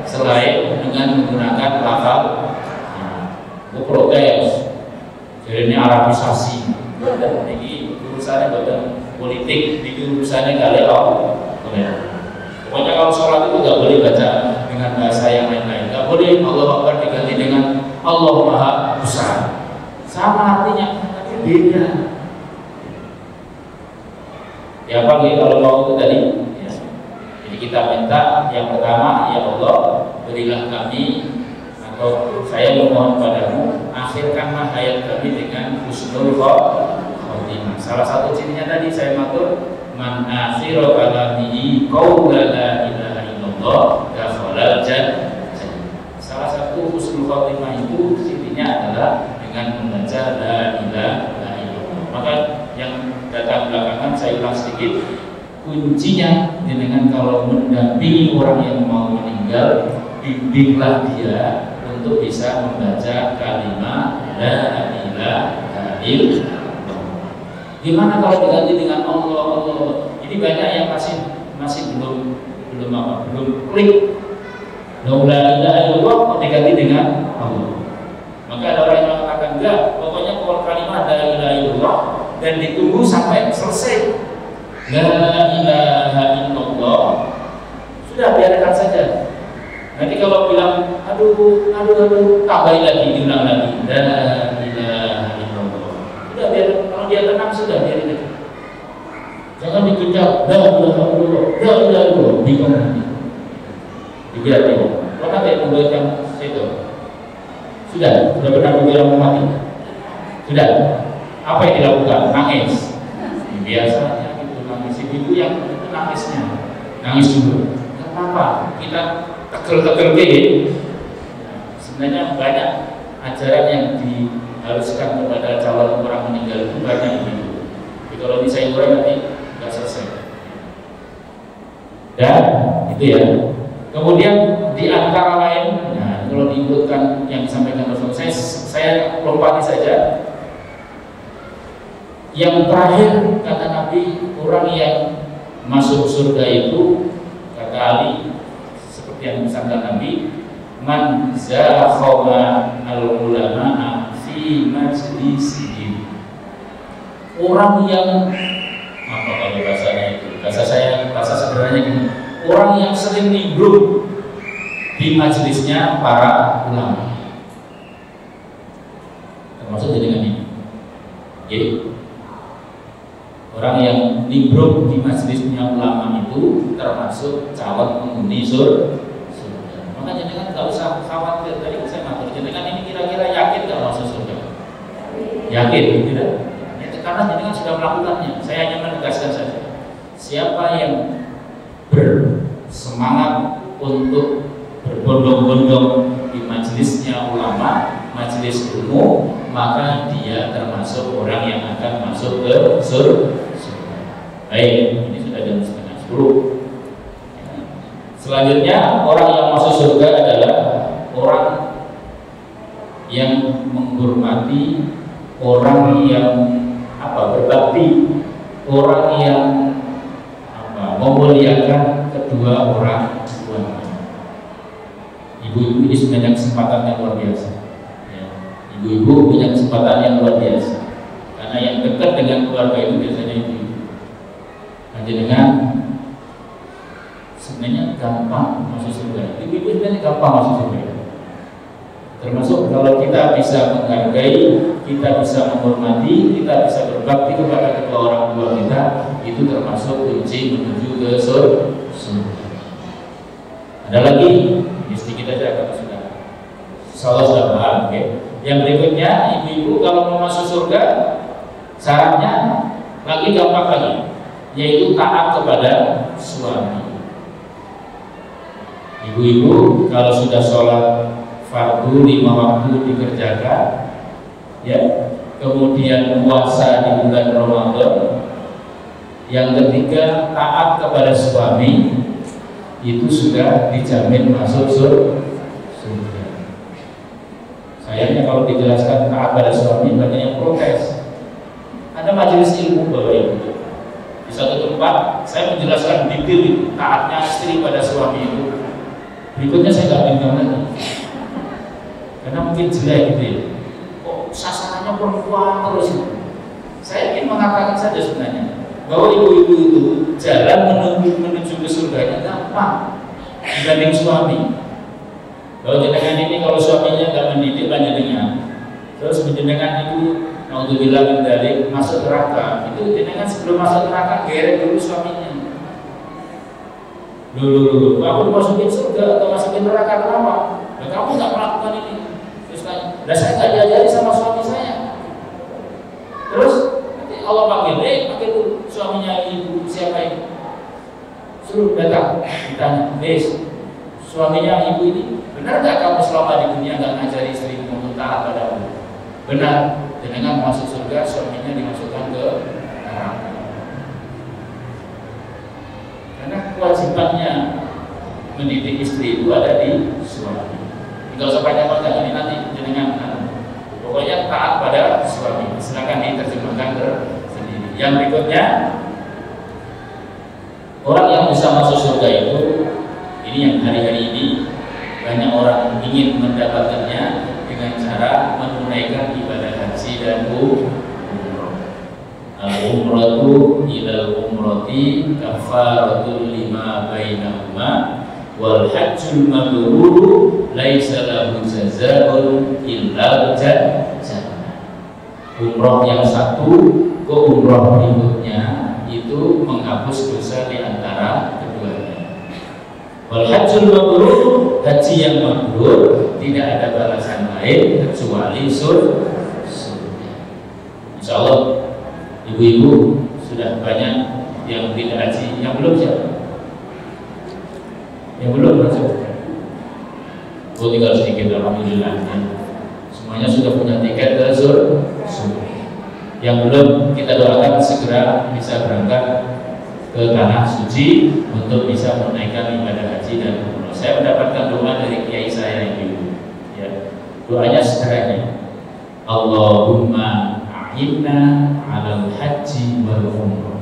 selain dengan menggunakan lafal. Itu protes. Jadi ini Arabisasi. Ini urusannya bukan politik, ini urusannya kali Allah. Pokoknya kalau sholat itu nggak boleh baca dengan bahasa yang lain-lain. Nggak boleh Allah Akbar diganti dengan Allah Maha Besar. Sama artinya, tapi beda. Ya apa gitu kalau mau itu tadi? Ya. Jadi kita minta yang pertama, ya Allah berilah kami atau saya memohon padamu akhirkanlah hayat kami dengan husnul khotimah. Salah satu cirinya tadi saya matur man akhiru kalamihi qaula la ilaha illallah dakhalal jannah. Salah satu husnul khotimah itu cirinya adalah dengan membaca la ilaha illallah. Maka yang datang belakangan saya ulang sedikit, kuncinya dengan kalau mendampingi orang yang mau meninggal, bimbinglah dia untuk bisa membaca kalimat la ilaha illallah. Gimana kalau diganti dengan Allah Allah? Ini banyak yang masih belum klik. La ilaha illallah mau diganti dengan Allah. Maka ada orang yang mengatakan enggak, pokoknya kalau kalimat la ilaha illallah dan ditunggu sampai selesai la ilaha illallah, sudah biarkan saja. Nanti kalau bilang aduh tambahin lagi, diulang lagi la ilaha illallah, sudah biar, kalau dia tenang sudah biarin aja. Jangan dikejar la ilaha illallah, bingung nanti dibiarin. Kalau nanti membuat yang itu sudah pernah bilang mati, sudah apa yang dilakukan? Nangis. Biasanya gitu, nangis itu yang itu nangisnya, nangis dulu. Gak apa-apa, kita tegel-tegel gini. Sebenarnya banyak ajaran yang diharuskan kepada calon orang meninggal itu banyak gitu. Jadi kalau ini saya uraikan nanti nggak selesai. Dan itu ya. Kemudian di antara lain, nah kalau diikutkan yang disampaikan Rasulullah, saya lompati saja. Yang terakhir kata Nabi, orang yang masuk surga itu kata Ali seperti yang disangka Nabi, man zakhama al-ulama fi majlisihim. Orang yang apa kalau bahasanya itu? Bahasa sederhananya gini. Orang yang sering nimbrung di majelisnya para ulama. Termasuk dengan ini. Jadi orang yang nimbrung di majelisnya ulama itu termasuk calon penghuni surga. Makanya jangan nggak usah khawatir. Tadi saya matur, jangan ini kira-kira yakin nggak masuk surga? Yakin, tidak? Ya, karena jangan sudah melakukannya. Saya hanya menegaskan saja. Siapa yang bersemangat untuk berbondong-bondong di majelisnya ulama, majelis ilmu, maka dia termasuk orang yang akan masuk ke surga. Baik, ini sudah jam 9:30. Selanjutnya orang yang masuk surga adalah orang yang menghormati, orang yang berbakti, orang yang memuliakan kedua orang tuanya. Ibu-ibu ini sebenarnya kesempatan yang luar biasa. Ya. Ibu-ibu punya kesempatan yang luar biasa. Karena yang dekat dengan keluarga itu biasanya ibu-ibu. Dengan sebenarnya gampang masuk surga. Ibu-ibu sebenarnya gampang masuk surga. Termasuk kalau kita bisa menghargai, kita bisa menghormati, kita bisa berbakti kepada kedua orang tua kita, itu termasuk kunci menuju ke surga. Ada lagi, sedikit aja kalau sudah. Insyaallah sudah paham, okay? Yang berikutnya, ibu-ibu kalau mau masuk surga, syaratnya lagi gampang lagi, yaitu taat kepada suami. Ibu-ibu kalau sudah sholat fardu 5 waktu dikerjakan, ya, kemudian puasa di bulan Ramadan. Yang ketiga, taat kepada suami, itu sudah dijamin masuk surga. Sayangnya kalau dijelaskan taat pada suami banyak yang protes. Ada majelis ilmu Bapak Ibu di satu tempat, saya menjelaskan detail taatnya istri pada suami itu. Berikutnya saya nggak bincang lagi, karena mungkin jelek gitu ya. Kok sasarannya perempuan terus? Saya ingin mengatakan saja sebenarnya bahwa ibu-ibu itu jalan menuju ke surganya gampang dibanding suami. Kalau jenengan ini, kalau suaminya nggak mendidik panjenengan, terus jenengan itu naudzubillah min dzalik masuk neraka, itu jenengan sebelum masuk neraka geret dulu suaminya. Dulu, aku masukin surga atau masukin neraka kenapa? Nah, kamu nggak melakukan ini. Terus tanya, saya nggak diajari sama suami saya. Terus nanti Allah panggil dulu suaminya ibu siapa ini? Suruh datang, ditanya, suaminya ibu ini, benar nggak kamu selama di dunia nggak ngajari istri untuk taat padamu? Benar. Dengan masuk surga, suaminya dimasukkan ke neraka. Karena kewajibannya mendidik istri itu ada di suami. Tidak usah panjang-panjang ini nanti dengan pokoknya taat pada suami. Silakan diterjemahkan sendiri. Yang berikutnya, orang yang bisa masuk surga itu, ini yang hari-hari ini banyak orang ingin mendapatkannya dengan cara menunaikan ibadah haji dan umroh. Al-umratu ilal umrati kafaratul lima bainahuma wal hajjul mabrur laisa lahu jazaa'un illa jannah. Umroh yang satu ke umroh berikutnya itu menghapus dosa di antara keduanya. Wal hajjul mabrur, haji yang mabrur tidak ada balasan lain kecuali surga. Insyaallah ibu-ibu sudah banyak yang tidak haji, yang belum siapa? Yang belum masuk. Oh, tinggal sedikit, alhamdulillah. Semuanya sudah punya tiket ke surga. Yang belum, kita doakan segera bisa berangkat ke tanah suci untuk bisa menaikkan ibadah haji dan umroh. Saya mendapatkan doa dari kiai saya ibu. Ya, doanya sederhana. Allahumma a'inna 'alal haji wal umroh.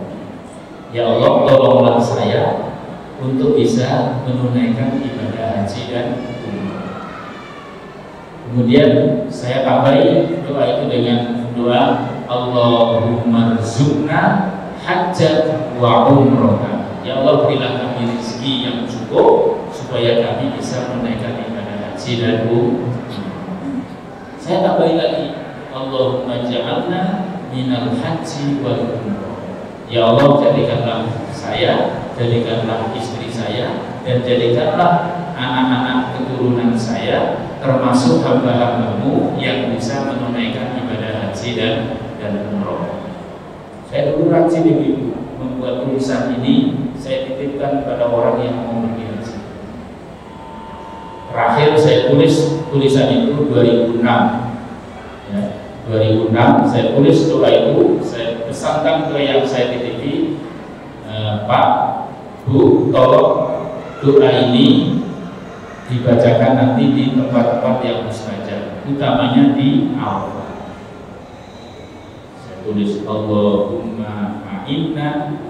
Ya Allah, tolonglah saya untuk bisa menunaikan ibadah haji dan umroh. Kemudian saya tambahi doa itu dengan doa Allahumma rzuqna hajjat wa umroh. Ya Allah, berilah kami rezeki yang cukup supaya kami bisa menaikkan ibadah haji dan umroh. Saya tambahi lagi Allahumma ja'alna minal haji wal umroh. Ya Allah, jadikanlah saya, jadikanlah istri saya, dan jadikanlah anak-anak keturunan saya termasuk hamba-hambamu yang bisa menunaikan ibadah haji dan umroh. Saya dulu rajin ibu membuat tulisan ini, saya titipkan pada orang yang mau pergi haji. Terakhir saya tulis tulisan itu 2006. Ya, 2006 saya tulis doa itu, saya pesankan ke yang saya titipi, Pak, Bu, tolong doa ini dibacakan nanti di tempat-tempat yang mustajab, utamanya di Arafah. Saya tulis Allahumma a'inna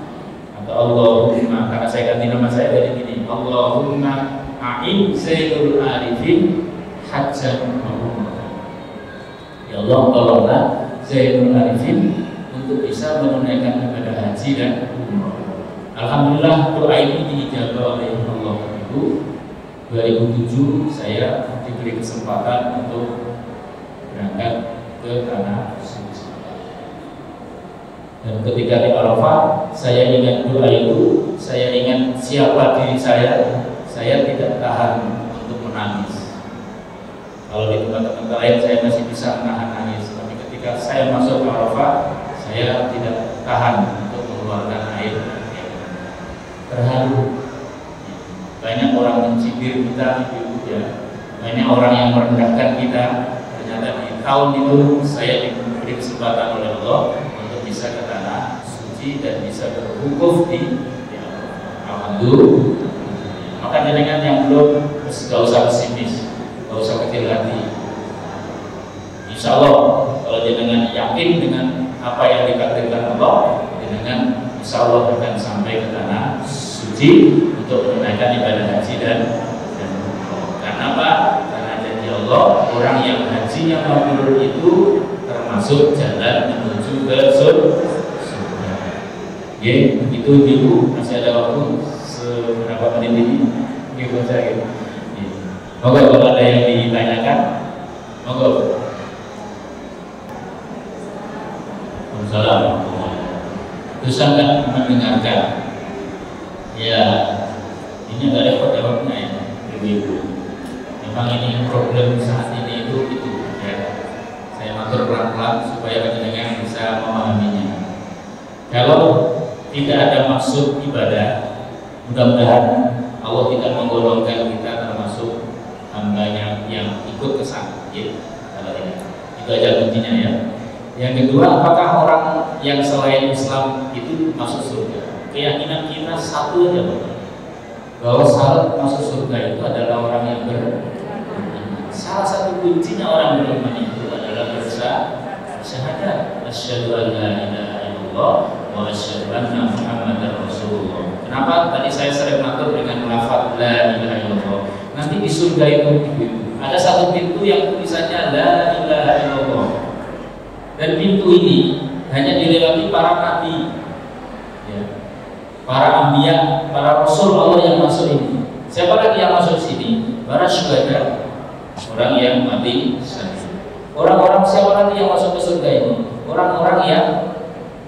atau Allahumma, karena saya ganti nama saya dari gini, Allahumma a'in Zainul Arifin hajjan mabrur. Ya Allah, tolonglah Zainul Arifin untuk bisa menunaikan ibadah haji dan umrah. Alhamdulillah doa ini diijabah oleh Allah. Itu 2007 saya diberi kesempatan untuk berangkat ke tanah suci. Dan ketika di Arafah, saya ingat doa itu, saya ingat siapa diri saya tidak tahan untuk menangis. Kalau di tempat-tempat lain saya masih bisa menahan nangis, tapi ketika saya masuk ke Arafah, saya tidak tahan untuk mengeluarkan air. Terharu. Banyak orang mencibir kita, ibu-ibu ya. Banyak orang yang merendahkan kita. Ternyata di tahun itu saya diberi kesempatan oleh Allah untuk bisa ke tanah suci dan bisa berwukuf di Alhamdulillah. Maka dengan yang belum, gak usah pesimis, gak usah kecil hati. Insya Allah kalau dengan yakin dengan apa yang ditakdirkan Allah, dengan insya Allah akan sampai ke tanah suci untuk menunaikan ibadah haji dan karena apa? Karena janji Allah, orang yang hajinya mabrur itu termasuk jalan menuju ke surga. Ya, itu ibu masih ada waktu seberapa menit ini? Ibu saya. Moga kalau ada yang ditanyakan, moga. Assalamualaikum. Susah nggak mendengarkan? Ya, ini nggak repot jawabnya ya, ibu-ibu. Memang ini problem saat ini itu ya. Saya atur pelan-pelan supaya pendengar bisa memahaminya. Kalau tidak ada maksud ibadah, mudah-mudahan Allah tidak menggolongkan kita termasuk hambanya yang ikut ke sana. Ya, kalau tidak, itu aja kuncinya ya. Yang kedua, apakah orang yang selain Islam itu masuk surga? Keyakinan kita satu aja, bahwa syarat masuk surga itu adalah orang yang beriman. Salah satu kuncinya orang beriman itu adalah bersyahadat, asyhadu an la ilaha illallah wa asyhadu anna Muhammadar Rasulullah. Kenapa tadi saya sering mengatur dengan lafaz la ilaha illallah? Nanti di surga itu ada satu pintu yang tulisannya la ilaha illallah. Dan pintu ini hanya dilewati para nabi, ya, para anbiya, para rasul Allah yang masuk ini. Siapa lagi yang masuk sini? Para syuhada, orang yang mati syahid. Orang-orang siapa lagi yang masuk ke surga ini? Orang-orang yang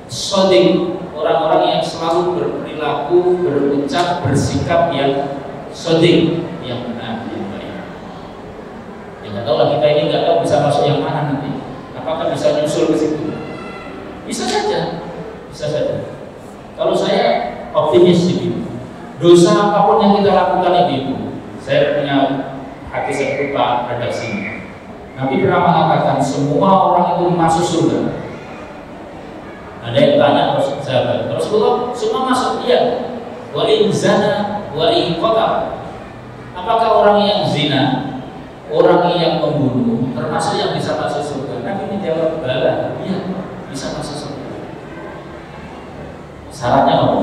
shodiq, orang-orang yang selalu berperilaku, berucap, bersikap yang shodiq, yang benar, yang baik. Ya nggak tahu lah, kita ini nggak tahu bisa masuk yang mana nanti. Apakah bisa nyusul ke situ? Bisa saja, bisa saja. Kalau saya optimis itu, dosa apapun yang kita lakukan itu, saya punya hati seperti Pak redaksinya. Nabi pernah mengatakan semua orang itu masuk surga. Ada yang tanya sahabat, Rasulullah semua masuk? Iya. Wa in zana wa in qatala. Apakah orang yang zina, orang yang membunuh termasuk yang bisa masuk surga? Nabi menjawab, bala, iya, bisa masuk surga. Syaratnya apa?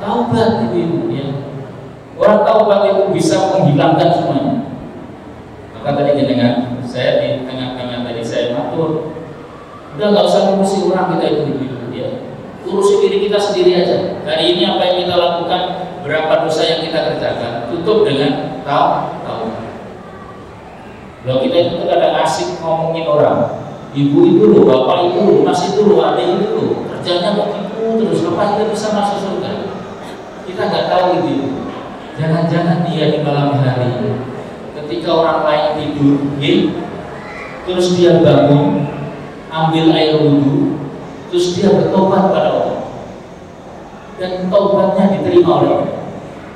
Taubat itu ya. Orang taubat itu bisa menghilangkan semuanya. Maka tadi dengan saya di tengah-tengah tadi saya matur, udah nggak usah ngurusi orang kita itu ya. Urusi diri kita sendiri aja. Hari ini apa yang kita lakukan, berapa dosa yang kita kerjakan, tutup dengan taubat. Kalau kita itu kadang asik ngomongin orang, ibu itu loh, bapak itu loh, mas itu loh, adik itu loh, kerjanya begitu terus, apa kita bisa masuk surga? Kita nggak tahu gitu. Jangan-jangan dia di malam hari, ketika orang lain tidur, terus dia bangun, ambil air wudhu, terus dia bertobat pada Allah, dan taubatnya diterima oleh Allah.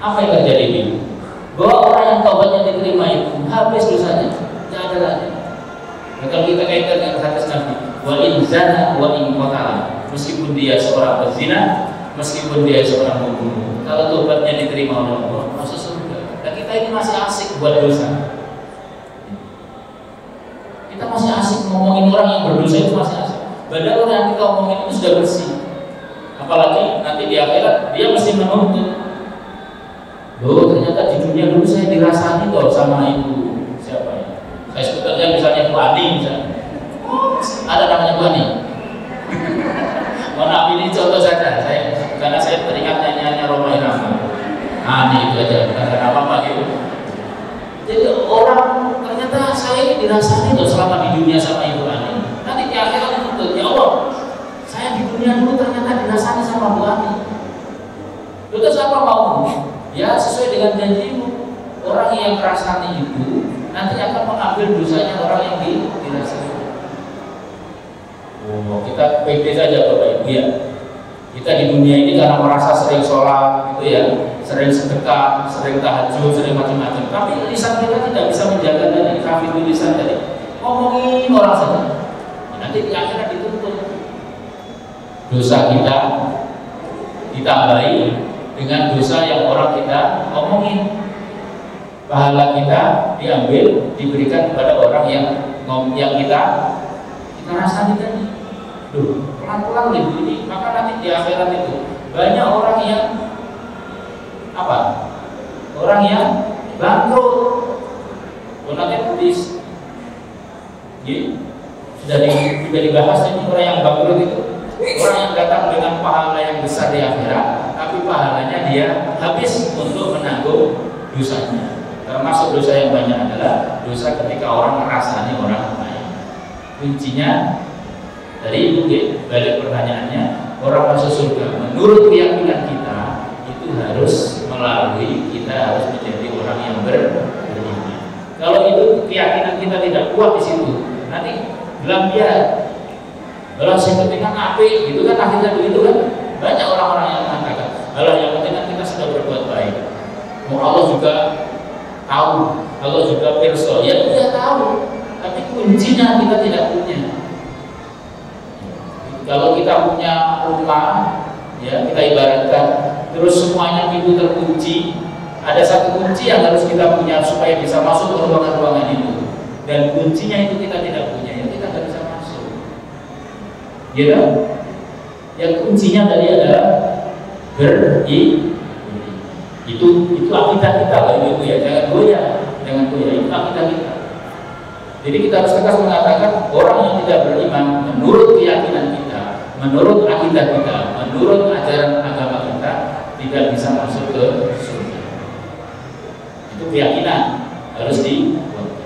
Apa yang terjadi ini? Bahwa orang yang taubatnya diterima itu habis dosanya. Tidak ada lagi. Nah, kalau kita kaitkan dengan hadis Nabi, wa in zana wa in qatala, meskipun dia seorang pezina, meskipun dia seorang pembunuh, kalau tobatnya diterima oleh Allah, masuk surga. Dan kita ini masih asik buat dosa. Kita masih asik ngomongin orang yang berdosa, itu masih asik. Padahal orang yang kita omongin itu sudah bersih. Apalagi nanti di akhirat dia mesti menuntut. Loh, ternyata di dunia dulu saya dirasani toh sama ibu siapa ya? Saya sebut aja misalnya Bu Ani misalnya. Ada namanya Bu Ani. Mohon maaf, ini contoh saja. Karena saya teringat nyanyiannya Roma Irama. Ani itu aja, bukan karena apa-apa gitu. Jadi orang ternyata saya ini dirasani loh selama di dunia sama Ibu Ani. Nanti di akhirat menuntut, ya Allah, saya di dunia dulu ternyata dirasani sama Bu Ani. Terus apa mau? Ya sesuai dengan janjimu. Orang yang merasani itu nanti akan mengambil dosanya orang yang dirasani. Oh, kita pede saja Bapak Ibu ya. Kita di dunia ini karena merasa sering sholat gitu ya, sering sedekah, sering tahajud, sering macam-macam. Tapi lisan kita tidak bisa menjaga tadi, kafir lisan tadi. Ngomongin orang saja. Nanti di akhirat dituntut. Dosa kita ditambahi dengan dosa yang orang kita omongin. Pahala kita diambil, diberikan kepada orang yang kita rasani tadi. Duh, pelan-pelan nih ini, maka nanti di akhirat itu banyak orang yang apa? Orang yang bangkrut. Nanti sudah dibahas ini orang yang bangkrut itu orang yang datang dengan pahala yang besar di akhirat, tapi pahalanya dia habis untuk menanggung dosanya. Termasuk dosa yang banyak adalah dosa ketika orang merasani orang lain. Kuncinya dari balik pertanyaannya, orang masuk surga menurut keyakinan kita itu harus melalui kita harus menjadi orang yang beriman. Kalau itu keyakinan kita tidak kuat di situ, nanti bilang dia kalau saya pentingkan api gitu kan, akhirnya begitu kan. Banyak orang-orang yang mengatakan kalau yang penting kan kita sudah berbuat baik. Mau Allah juga tahu, Allah juga pirsa, ya dia tahu, tapi kuncinya kita tidak punya. Kalau kita punya rumah, ya kita ibaratkan terus semuanya pintu terkunci, ada satu kunci yang harus kita punya supaya bisa masuk ke ruangan-ruangan itu, dan kuncinya itu kita tidak punya, ya kita tidak bisa masuk. Gitu? Yang kuncinya tadi adalah itu akidah kita kalau itu ya, jangan goyah, itu akidah kita. Jadi kita harus tegas mengatakan orang yang tidak beriman menurut keyakinan kita, menurut akidah kita, menurut ajaran agama kita tidak bisa masuk ke surga. Itu keyakinan harus dibuat.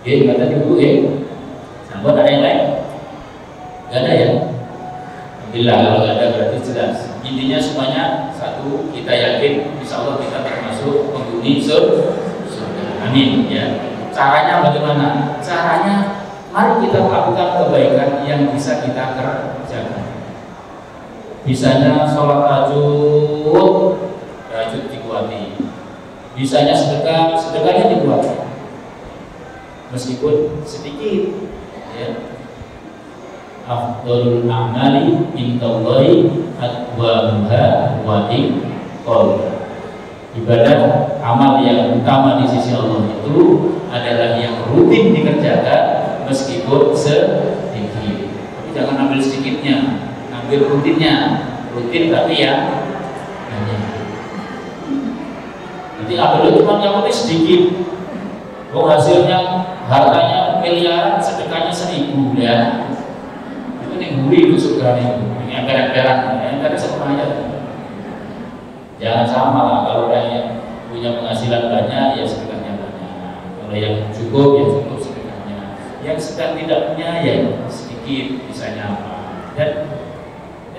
Oke, kata dulu ya. Sampai ada yang lain? Gak ada ya? Alhamdulillah kalau gak ada berarti jelas. Intinya semuanya satu, kita yakin insya Allah kita termasuk penghuni surga. Amin ya. Caranya bagaimana? Caranya mari kita melakukan kebaikan yang bisa kita kerjakan. Bisanya sholat tahajud dikuati. Bisanya sedekah, sedekahnya dikuati. Meskipun sedikit ya. Afdhalul a'mali indallahi adwamuha wa iqol. Ibadah amal yang utama di sisi Allah itu adalah yang rutin dikerjakan meskipun sedikit. Tapi jangan ambil sedikitnya, ambil rutinnya. Rutin tapi ya banyak. Nanti ambil cuma yang penting sedikit. Hasilnya hartanya miliaran, sedekahnya 1000 ya. Itu gurih itu surga itu. Ini emperan-emperan, emperan setengah aja. Jangan sama lah, kalau orang yang punya penghasilan banyak ya sedekahnya banyak. Kalau yang cukup ya cukup sedekahnya. Yang sedang tidak punya ya sedikit, misalnya apa. Dan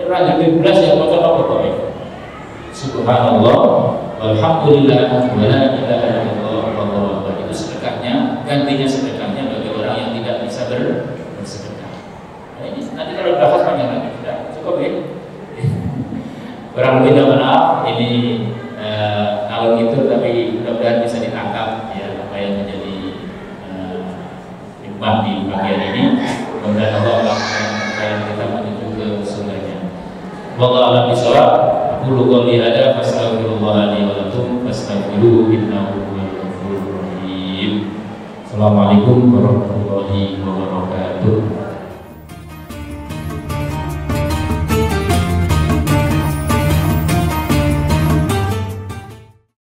orang yang belas ya apa-apa. Subhanallah, walhamdulillah, wala ilaha illallah, wallahu akbar. Itu sedekahnya, gantinya sedekahnya bagi orang yang tidak bisa bersedekah. Nah, ini nanti kalau bahas banyak lagi, sudah cukup ya. Kurang lebih maaf, ini kalau gitu tapi mudah-mudahan bisa ditangkap ya apa yang menjadi hikmah di pagi hari ini. Mudah-mudahan Allah akan kita menuju ke surganya. Wallahu a'lam bishawab. Aqulu qouli hadza fastaghfirullah li wa lakum fastaghfiruhu innahu huwal ghafurur rahim. Assalamualaikum warahmatullahi wabarakatuh.